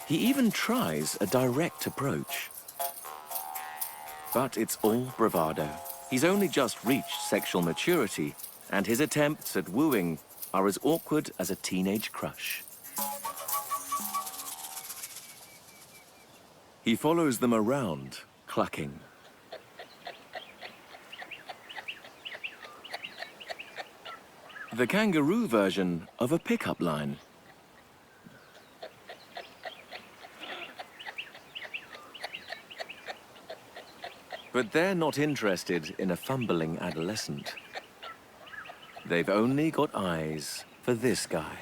He even tries a direct approach. But it's all bravado. He's only just reached sexual maturity, and his attempts at wooing are as awkward as a teenage crush. He follows them around, clucking. The kangaroo version of a pickup line. But they're not interested in a fumbling adolescent. They've only got eyes for this guy.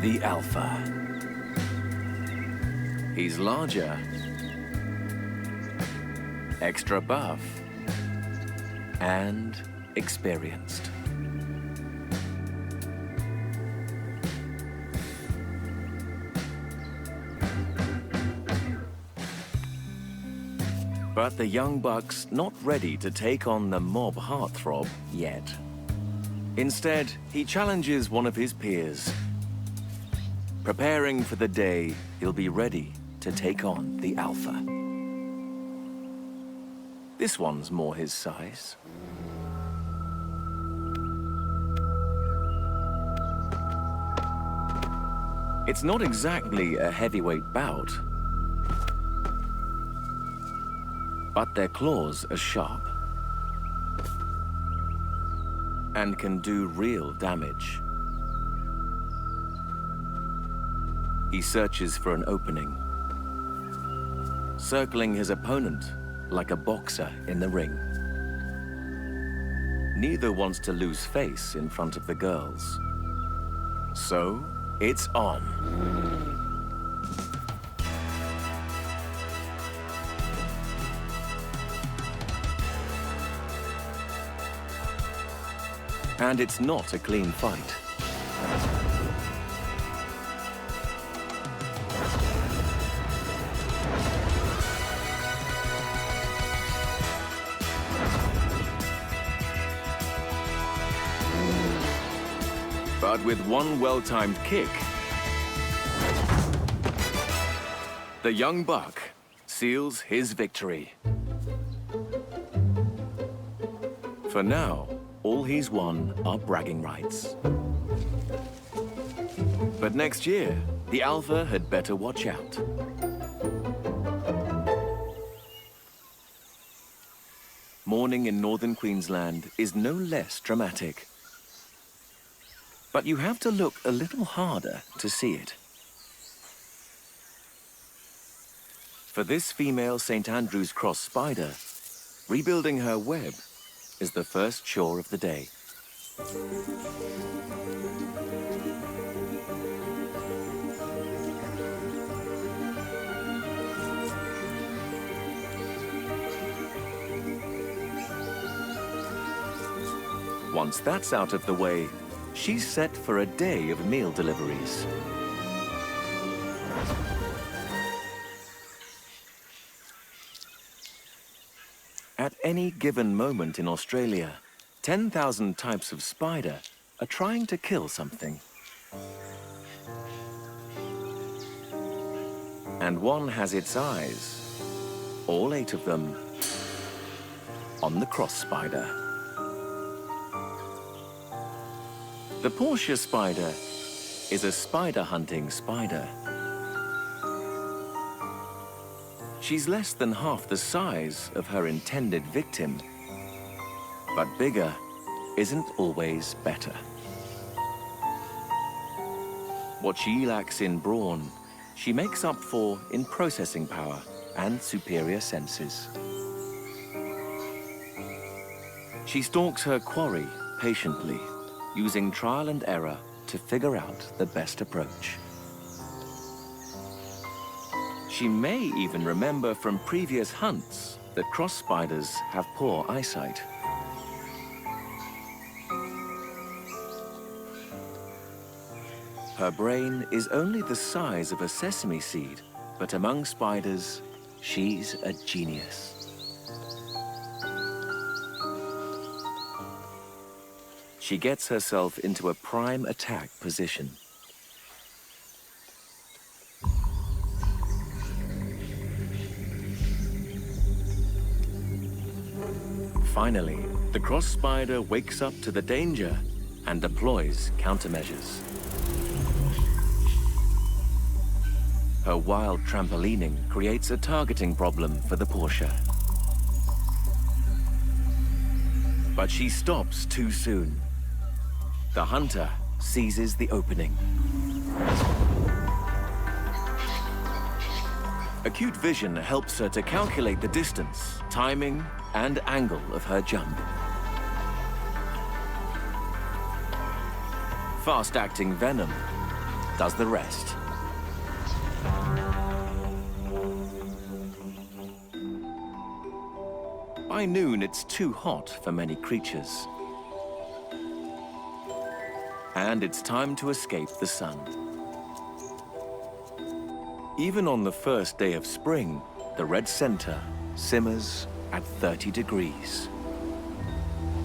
The alpha. He's larger, extra buff, and experienced. But the young buck's not ready to take on the mob heartthrob yet. Instead, he challenges one of his peers, preparing for the day he'll be ready to take on the alpha. This one's more his size. It's not exactly a heavyweight bout, but their claws are sharp and can do real damage. He searches for an opening, circling his opponent like a boxer in the ring. Neither wants to lose face in front of the girls. So, it's on. And it's not a clean fight. But with one well-timed kick, the young buck seals his victory. For now, all he's won are bragging rights. But next year, the alpha had better watch out. Morning in northern Queensland is no less dramatic. But you have to look a little harder to see it. For this female St. Andrew's cross spider, rebuilding her web is the first chore of the day. Once that's out of the way, she's set for a day of meal deliveries. At any given moment in Australia, 10,000 types of spider are trying to kill something. And one has its eyes, all 8 of them, on the cross spider. The Portia spider is a spider-hunting spider. She's less than half the size of her intended victim, but bigger isn't always better. What she lacks in brawn, she makes up for in processing power and superior senses. She stalks her quarry patiently, using trial and error to figure out the best approach. She may even remember from previous hunts that cross spiders have poor eyesight. Her brain is only the size of a sesame seed, but among spiders, she's a genius. She gets herself into a prime attack position. Finally, the cross spider wakes up to the danger and deploys countermeasures. Her wild trampolining creates a targeting problem for the Portia. But she stops too soon. The hunter seizes the opening. Acute vision helps her to calculate the distance, timing, and angle of her jump. Fast-acting venom does the rest. By noon, it's too hot for many creatures. And it's time to escape the sun. Even on the first day of spring, the red center simmers at 30 degrees.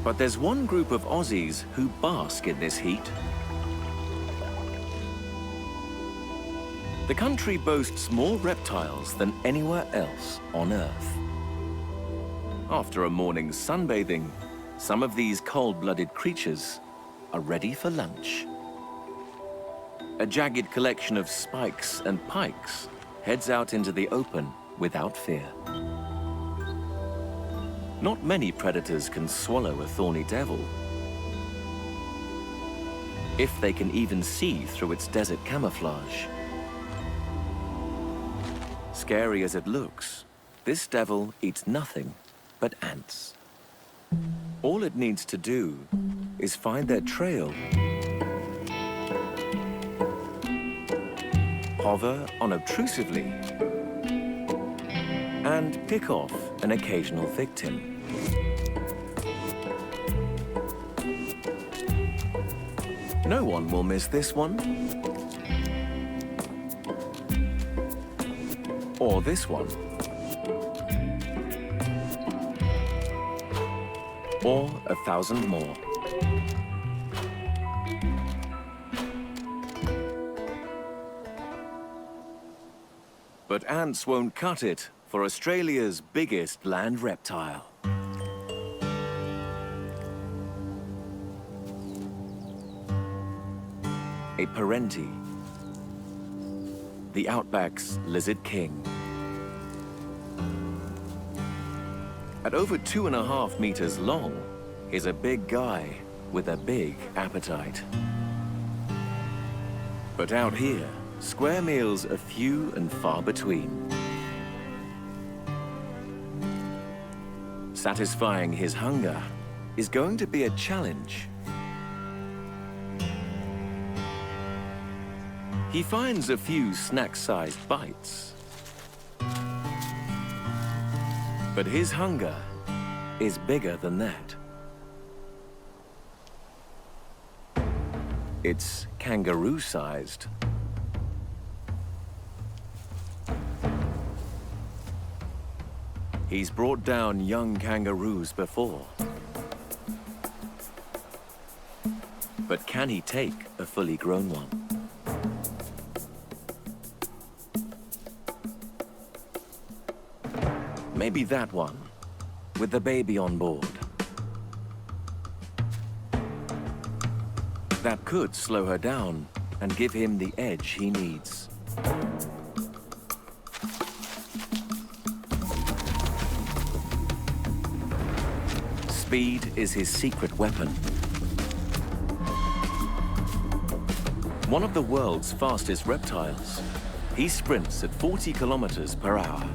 But there's one group of Aussies who bask in this heat. The country boasts more reptiles than anywhere else on Earth. After a morning's sunbathing, some of these cold-blooded creatures are ready for lunch. a jagged collection of spikes and pikes heads out into the open without fear. Not many predators can swallow a thorny devil, if they can even see through its desert camouflage. Scary as it looks, this devil eats nothing but ants. All it needs to do is find their trail, hover unobtrusively, and pick off an occasional victim. No one will miss this one. Or this one. Or 1,000 more. But ants won't cut it for Australia's biggest land reptile. A perentie, the outback's lizard king. At over 2.5 meters long, he's a big guy with a big appetite. But out here, square meals are few and far between. Satisfying his hunger is going to be a challenge. He finds a few snack-sized bites. But his hunger is bigger than that. It's kangaroo-sized. He's brought down young kangaroos before. But can he take a fully grown one? Maybe that one, with the baby on board. That could slow her down and give him the edge he needs. Speed is his secret weapon. One of the world's fastest reptiles, he sprints at 40 kilometers per hour.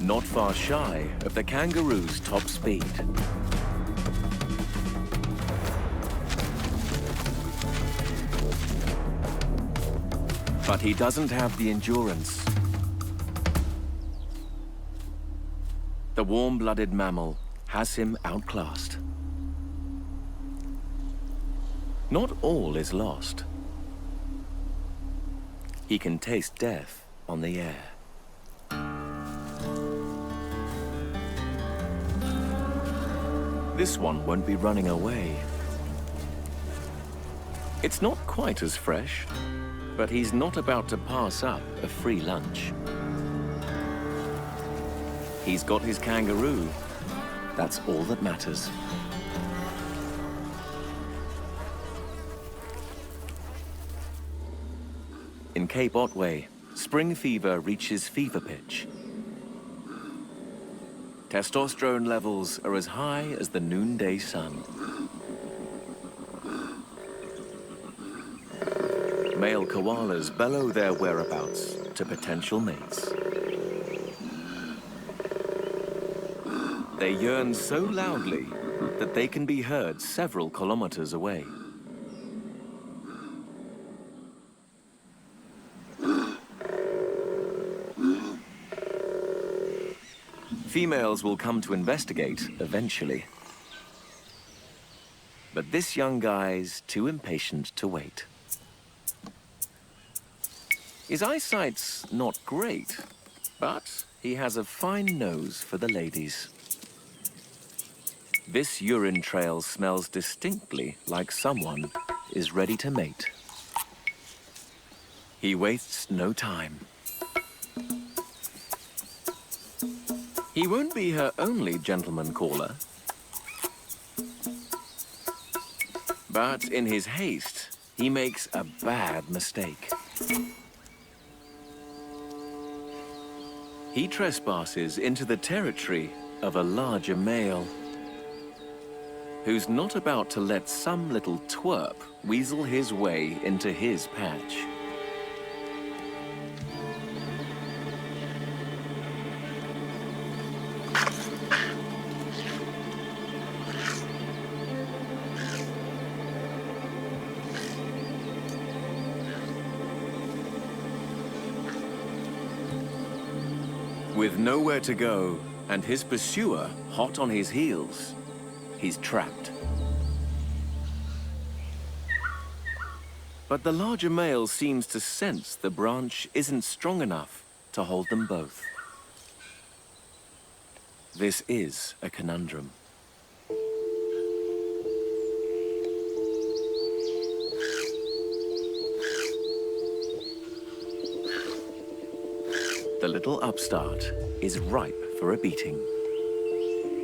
Not far shy of the kangaroo's top speed. But he doesn't have the endurance. The warm-blooded mammal has him outclassed. Not all is lost. He can taste death on the air. This one won't be running away. It's not quite as fresh, but he's not about to pass up a free lunch. He's got his kangaroo. That's all that matters. In Cape Otway, spring fever reaches fever pitch. Testosterone levels are as high as the noonday sun. Male koalas bellow their whereabouts to potential mates. They yearn so loudly that they can be heard several kilometers away. Females will come to investigate eventually. But this young guy's too impatient to wait. His eyesight's not great, but he has a fine nose for the ladies. This urine trail smells distinctly like someone is ready to mate. He wastes no time. He won't be her only gentleman caller. But in his haste, he makes a bad mistake. He trespasses into the territory of a larger male, who's not about to let some little twerp weasel his way into his patch. With nowhere to go, and his pursuer hot on his heels, he's trapped. But the larger male seems to sense the branch isn't strong enough to hold them both. This is a conundrum. The little upstart is ripe for a beating.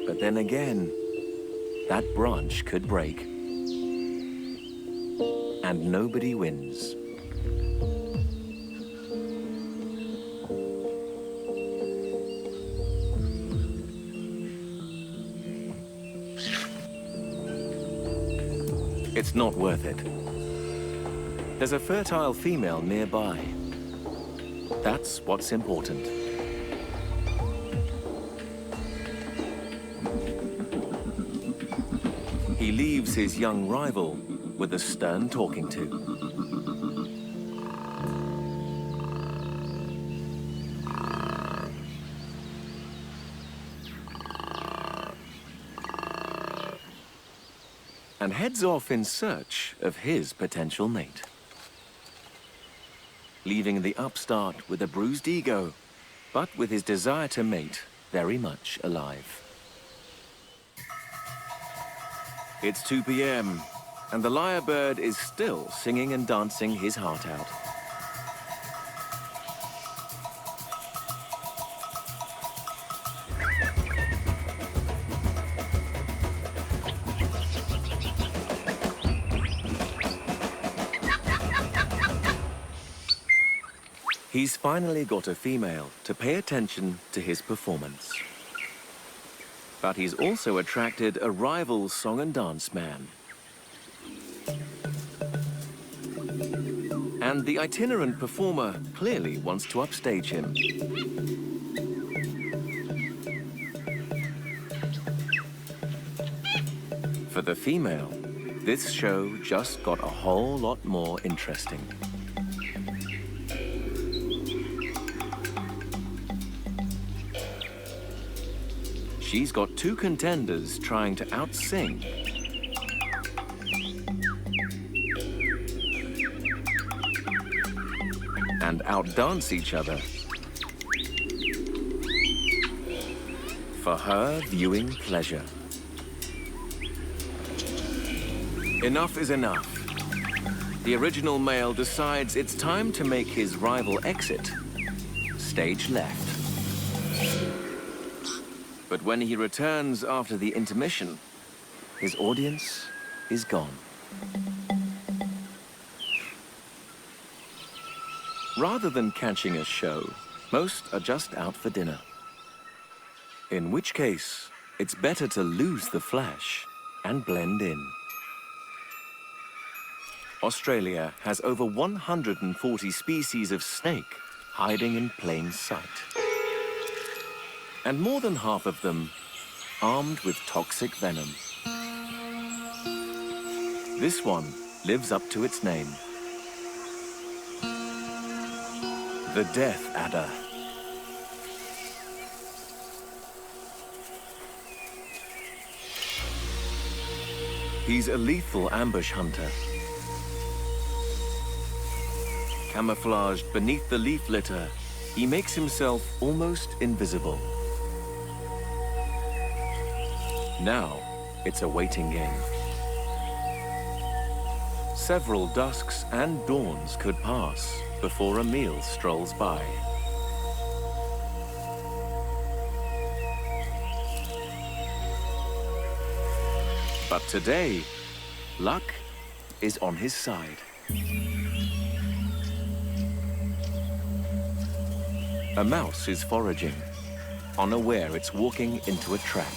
But then again, that branch could break, and nobody wins. It's not worth it. There's a fertile female nearby. That's what's important. He leaves his young rival with a stern talking to. And heads off in search of his potential mate, leaving the upstart with a bruised ego, but with his desire to mate very much alive. It's 2 p.m, and the lyrebird is still singing and dancing his heart out. He's finally got a female to pay attention to his performance. But he's also attracted a rival song and dance man. And the itinerant performer clearly wants to upstage him. For the female, this show just got a whole lot more interesting. She's got 2 contenders trying to outsing and outdance each other for her viewing pleasure. Enough is enough. The original male decides it's time to make his rival exit. Stage left. But when he returns after the intermission, his audience is gone. Rather than catching a show, most are just out for dinner. In which case, it's better to lose the flash and blend in. Australia has over 140 species of snake hiding in plain sight. And more than half of them armed with toxic venom. This one lives up to its name. The death adder. He's a lethal ambush hunter. Camouflaged beneath the leaf litter, he makes himself almost invisible. Now, it's a waiting game. Several dusks and dawns could pass before a meal strolls by. But today, luck is on his side. A mouse is foraging, unaware it's walking into a trap.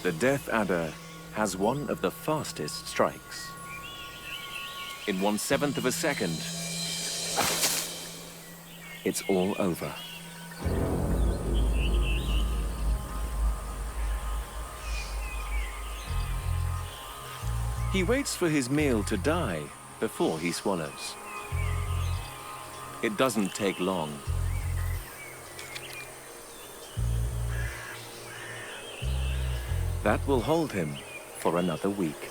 The death adder has one of the fastest strikes. In 1/7 of a second, it's all over. He waits for his meal to die before he swallows. It doesn't take long. That will hold him for another week.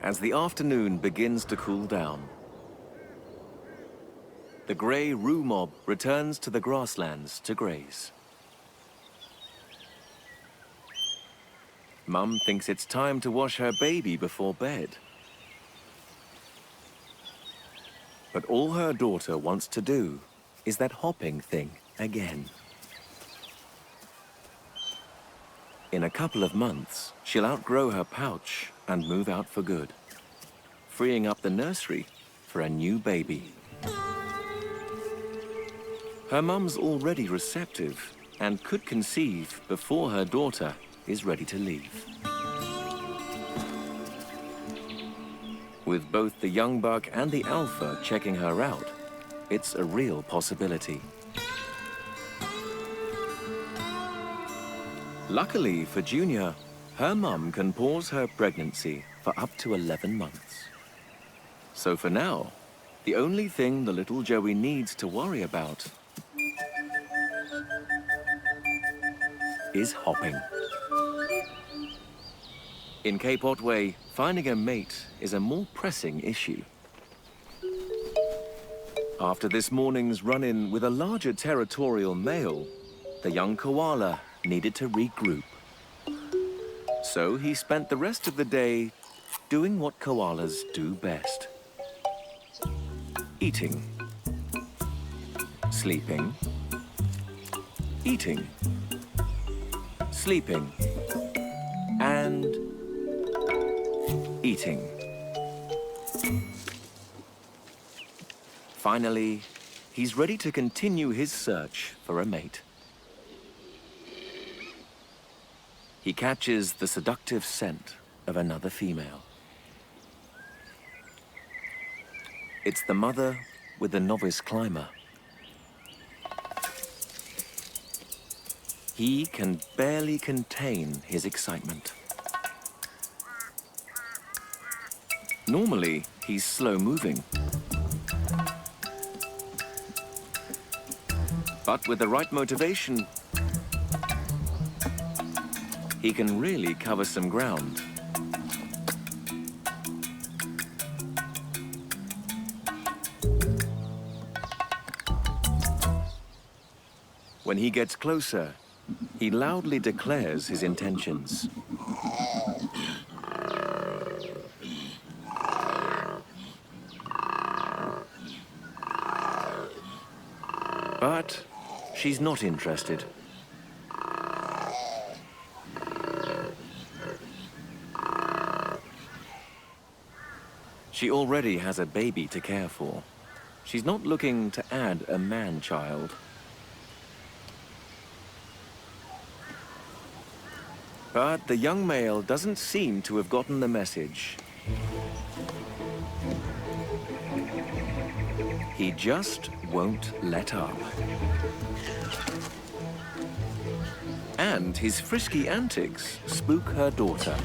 As the afternoon begins to cool down, the grey roo mob returns to the grasslands to graze. Mum thinks it's time to wash her baby before bed. But all her daughter wants to do is that hopping thing again. In a couple of months, she'll outgrow her pouch and move out for good, freeing up the nursery for a new baby. Her mum's already receptive and could conceive before her daughter is ready to leave. With both the young buck and the alpha checking her out, it's a real possibility. Luckily for Junior, her mum can pause her pregnancy for up to 11 months. So for now, the only thing the little Joey needs to worry about is hopping. In Cape Otway, finding a mate is a more pressing issue. After this morning's run-in with a larger territorial male, the young koala needed to regroup. So he spent the rest of the day doing what koalas do best: eating, sleeping, eating, sleeping, and eating. Finally, he's ready to continue his search for a mate. He catches the seductive scent of another female. It's the mother with the novice climber. He can barely contain his excitement. Normally, he's slow-moving. But with the right motivation, he can really cover some ground. When he gets closer, he loudly declares his intentions. But she's not interested. She already has a baby to care for. She's not looking to add a man-child. But the young male doesn't seem to have gotten the message. He just won't let up. And his frisky antics spook her daughter.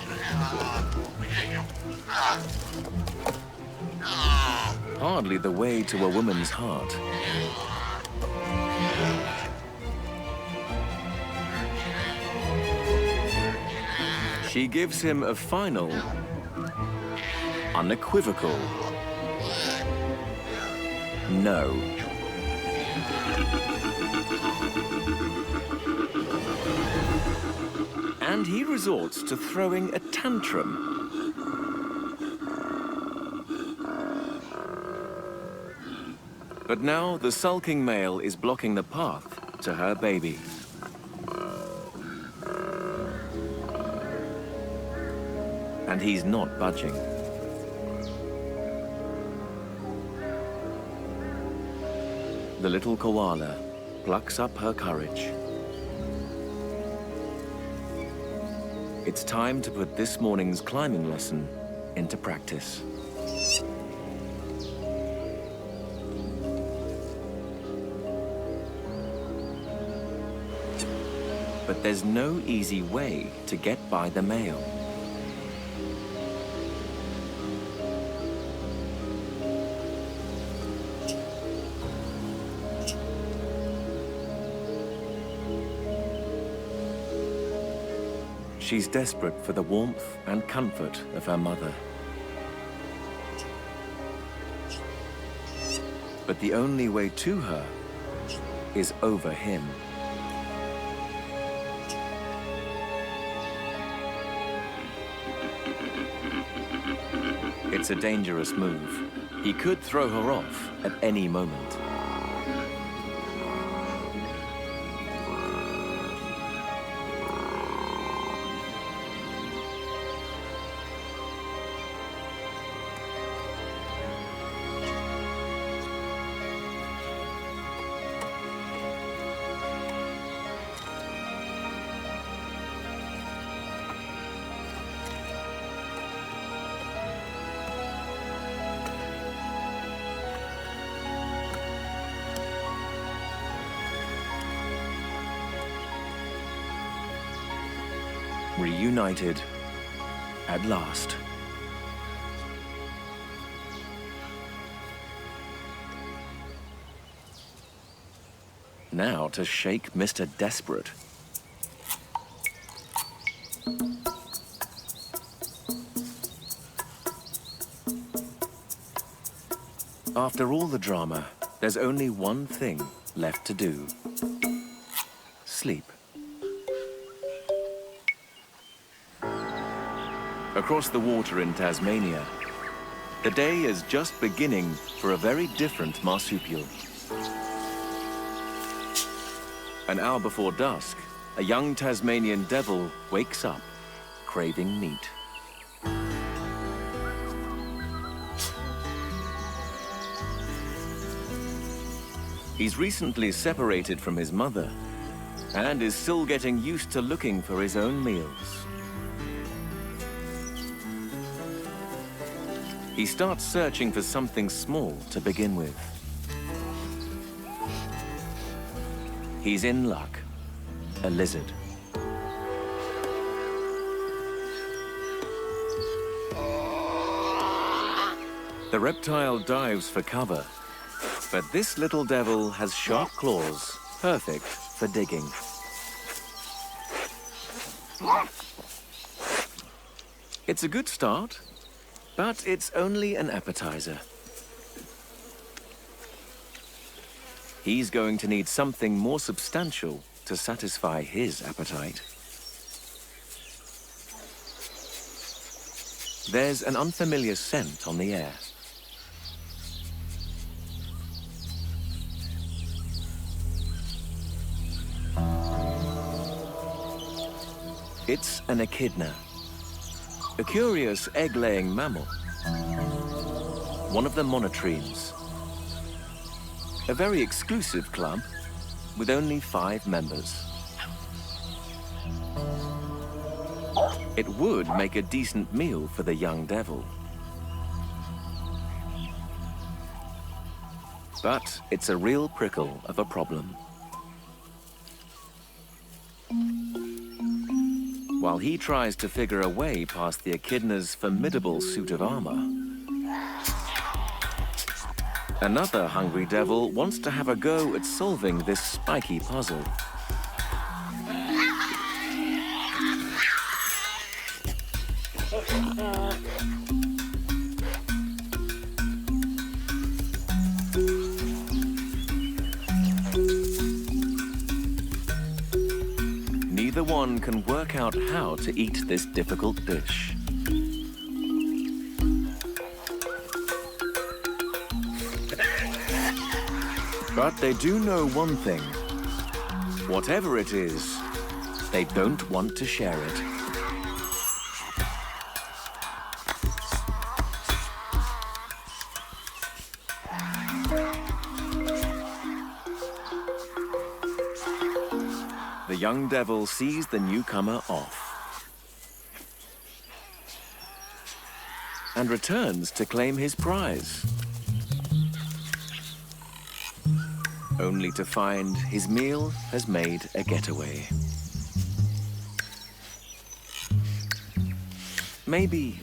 Hardly the way to a woman's heart. She gives him a final, unequivocal no. And he resorts to throwing a tantrum. But now the sulking male is blocking the path to her baby. And he's not budging. The little koala plucks up her courage. It's time to put this morning's climbing lesson into practice. But there's no easy way to get by the male. She's desperate for the warmth and comfort of her mother. But the only way to her is over him. It's a dangerous move. He could throw her off at any moment. Reunited at last. Now to shake Mr. Desperate. After all the drama, there's only one thing left to do. Sleep. Across the water in Tasmania, the day is just beginning for a very different marsupial. An hour before dusk, a young Tasmanian devil wakes up, craving meat. He's recently separated from his mother and is still getting used to looking for his own meals. He starts searching for something small to begin with. He's in luck. A lizard. The reptile dives for cover, but this little devil has sharp claws, perfect for digging. It's a good start, but it's only an appetizer. He's going to need something more substantial to satisfy his appetite. There's an unfamiliar scent on the air. It's an echidna, a curious egg-laying mammal, one of the monotremes, a very exclusive club with only 5 members. It would make a decent meal for the young devil. But it's a real prickle of a problem. While he tries to figure a way past the echidna's formidable suit of armor, another hungry devil wants to have a go at solving this spiky puzzle. Neither one can work out how to eat this difficult dish. But they do know one thing. Whatever it is, they don't want to share it. The young devil sees the newcomer off and returns to claim his prize, only to find his meal has made a getaway. Maybe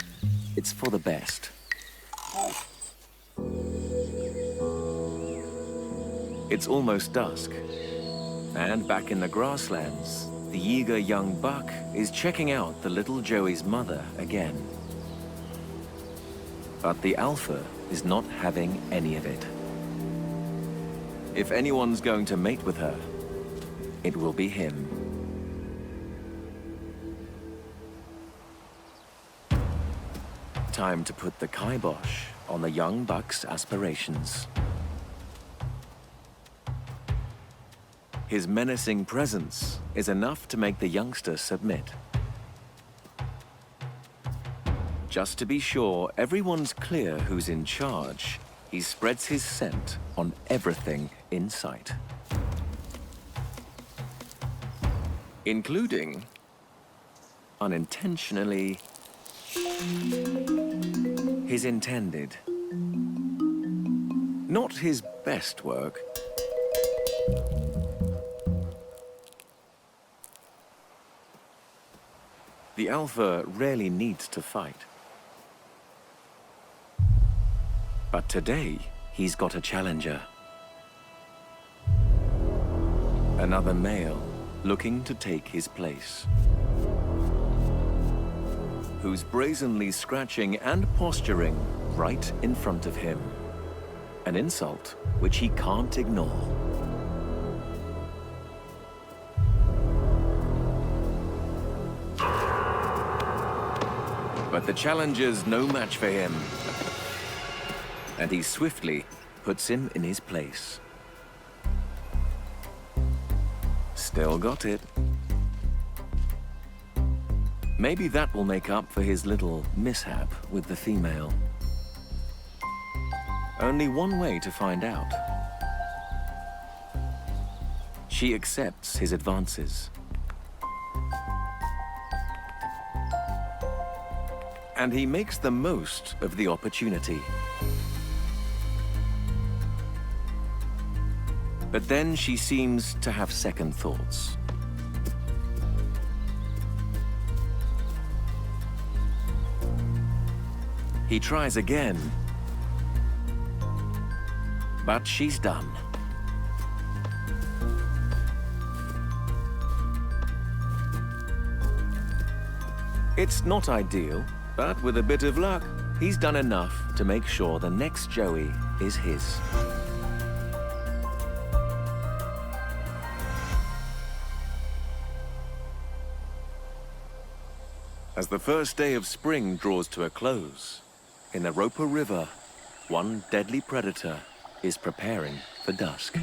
it's for the best. It's almost dusk, and back in the grasslands, the eager young buck is checking out the little Joey's mother again. But the alpha is not having any of it. If anyone's going to mate with her, it will be him. Time to put the kibosh on the young buck's aspirations. His menacing presence is enough to make the youngster submit. Just to be sure everyone's clear who's in charge, he spreads his scent on everything in sight, including, unintentionally, his intended. Not his best work. The alpha rarely needs to fight. But today, he's got a challenger. Another male looking to take his place, who's brazenly scratching and posturing right in front of him. An insult which he can't ignore. But the challenger's no match for him, and he swiftly puts him in his place. Still got it. Maybe that will make up for his little mishap with the female. Only one way to find out. She accepts his advances. And he makes the most of the opportunity. But then she seems to have second thoughts. He tries again, but she's done. It's not ideal, but with a bit of luck, he's done enough to make sure the next Joey is his. As the first day of spring draws to a close, in the Roper River, one deadly predator is preparing for dusk.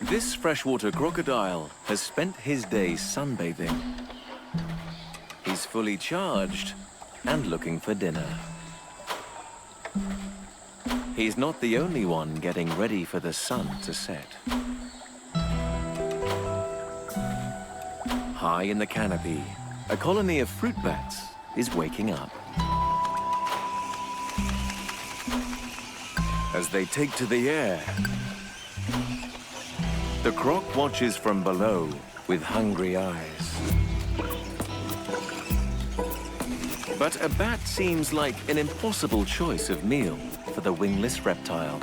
This freshwater crocodile has spent his day sunbathing. He's fully charged and looking for dinner. He's not the only one getting ready for the sun to set. High in the canopy, a colony of fruit bats is waking up. As they take to the air, the croc watches from below with hungry eyes. But a bat seems like an impossible choice of meal for the wingless reptile.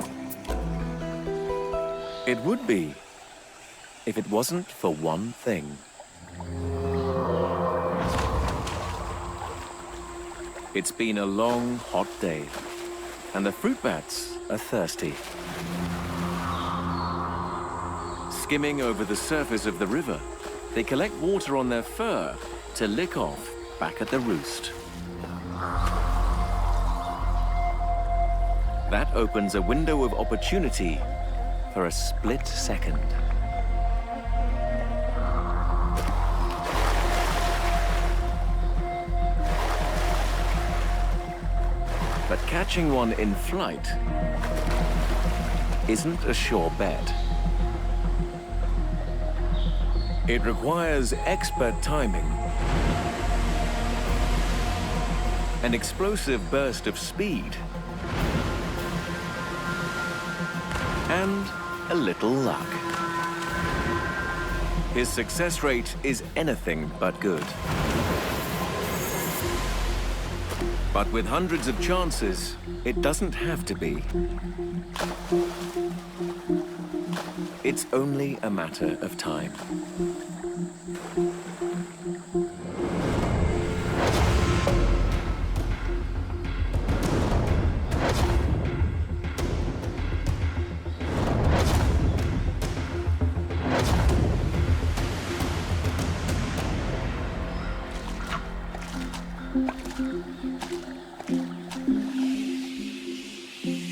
It would be, if it wasn't for one thing. It's been a long, hot day, and the fruit bats are thirsty. Skimming over the surface of the river, they collect water on their fur to lick off back at the roost. That opens a window of opportunity for a split second. But catching one in flight isn't a sure bet. It requires expert timing, an explosive burst of speed, and a little luck. His success rate is anything but good. But with hundreds of chances, it doesn't have to be. It's only a matter of time.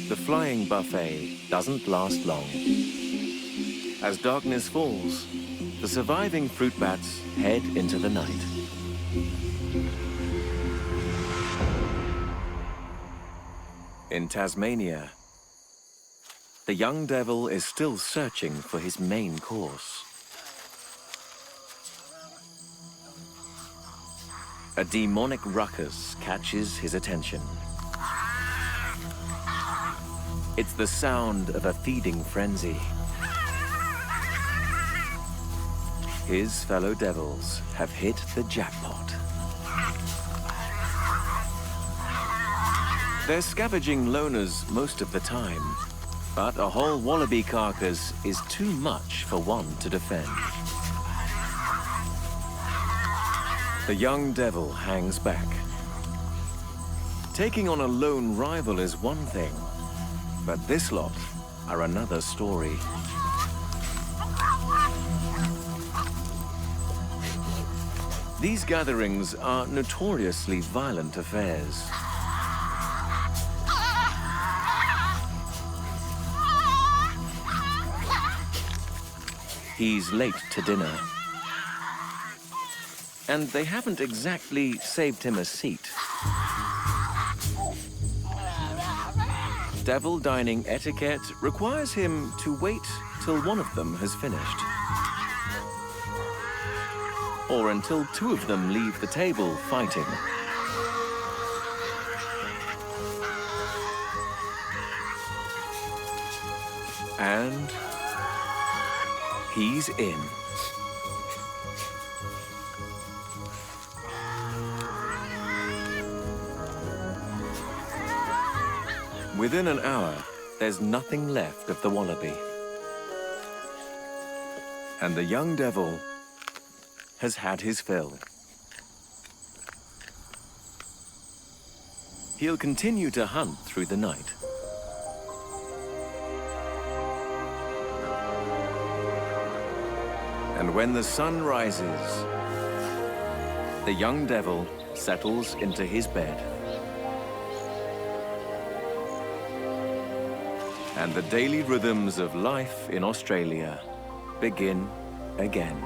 The flying buffet doesn't last long. As darkness falls, the surviving fruit bats head into the night. In Tasmania, the young devil is still searching for his main course. A demonic ruckus catches his attention. It's the sound of a feeding frenzy. His fellow devils have hit the jackpot. They're scavenging loners most of the time, but a whole wallaby carcass is too much for one to defend. The young devil hangs back. Taking on a lone rival is one thing, but this lot are another story. These gatherings are notoriously violent affairs. He's late to dinner, and they haven't exactly saved him a seat. Devil dining etiquette requires him to wait till one of them has finished, or until two of them leave the table fighting. And he's in. Within an hour, there's nothing left of the wallaby. And the young devil has had his fill. He'll continue to hunt through the night. And when the sun rises, the young devil settles into his bed. And the daily rhythms of life in Australia begin again.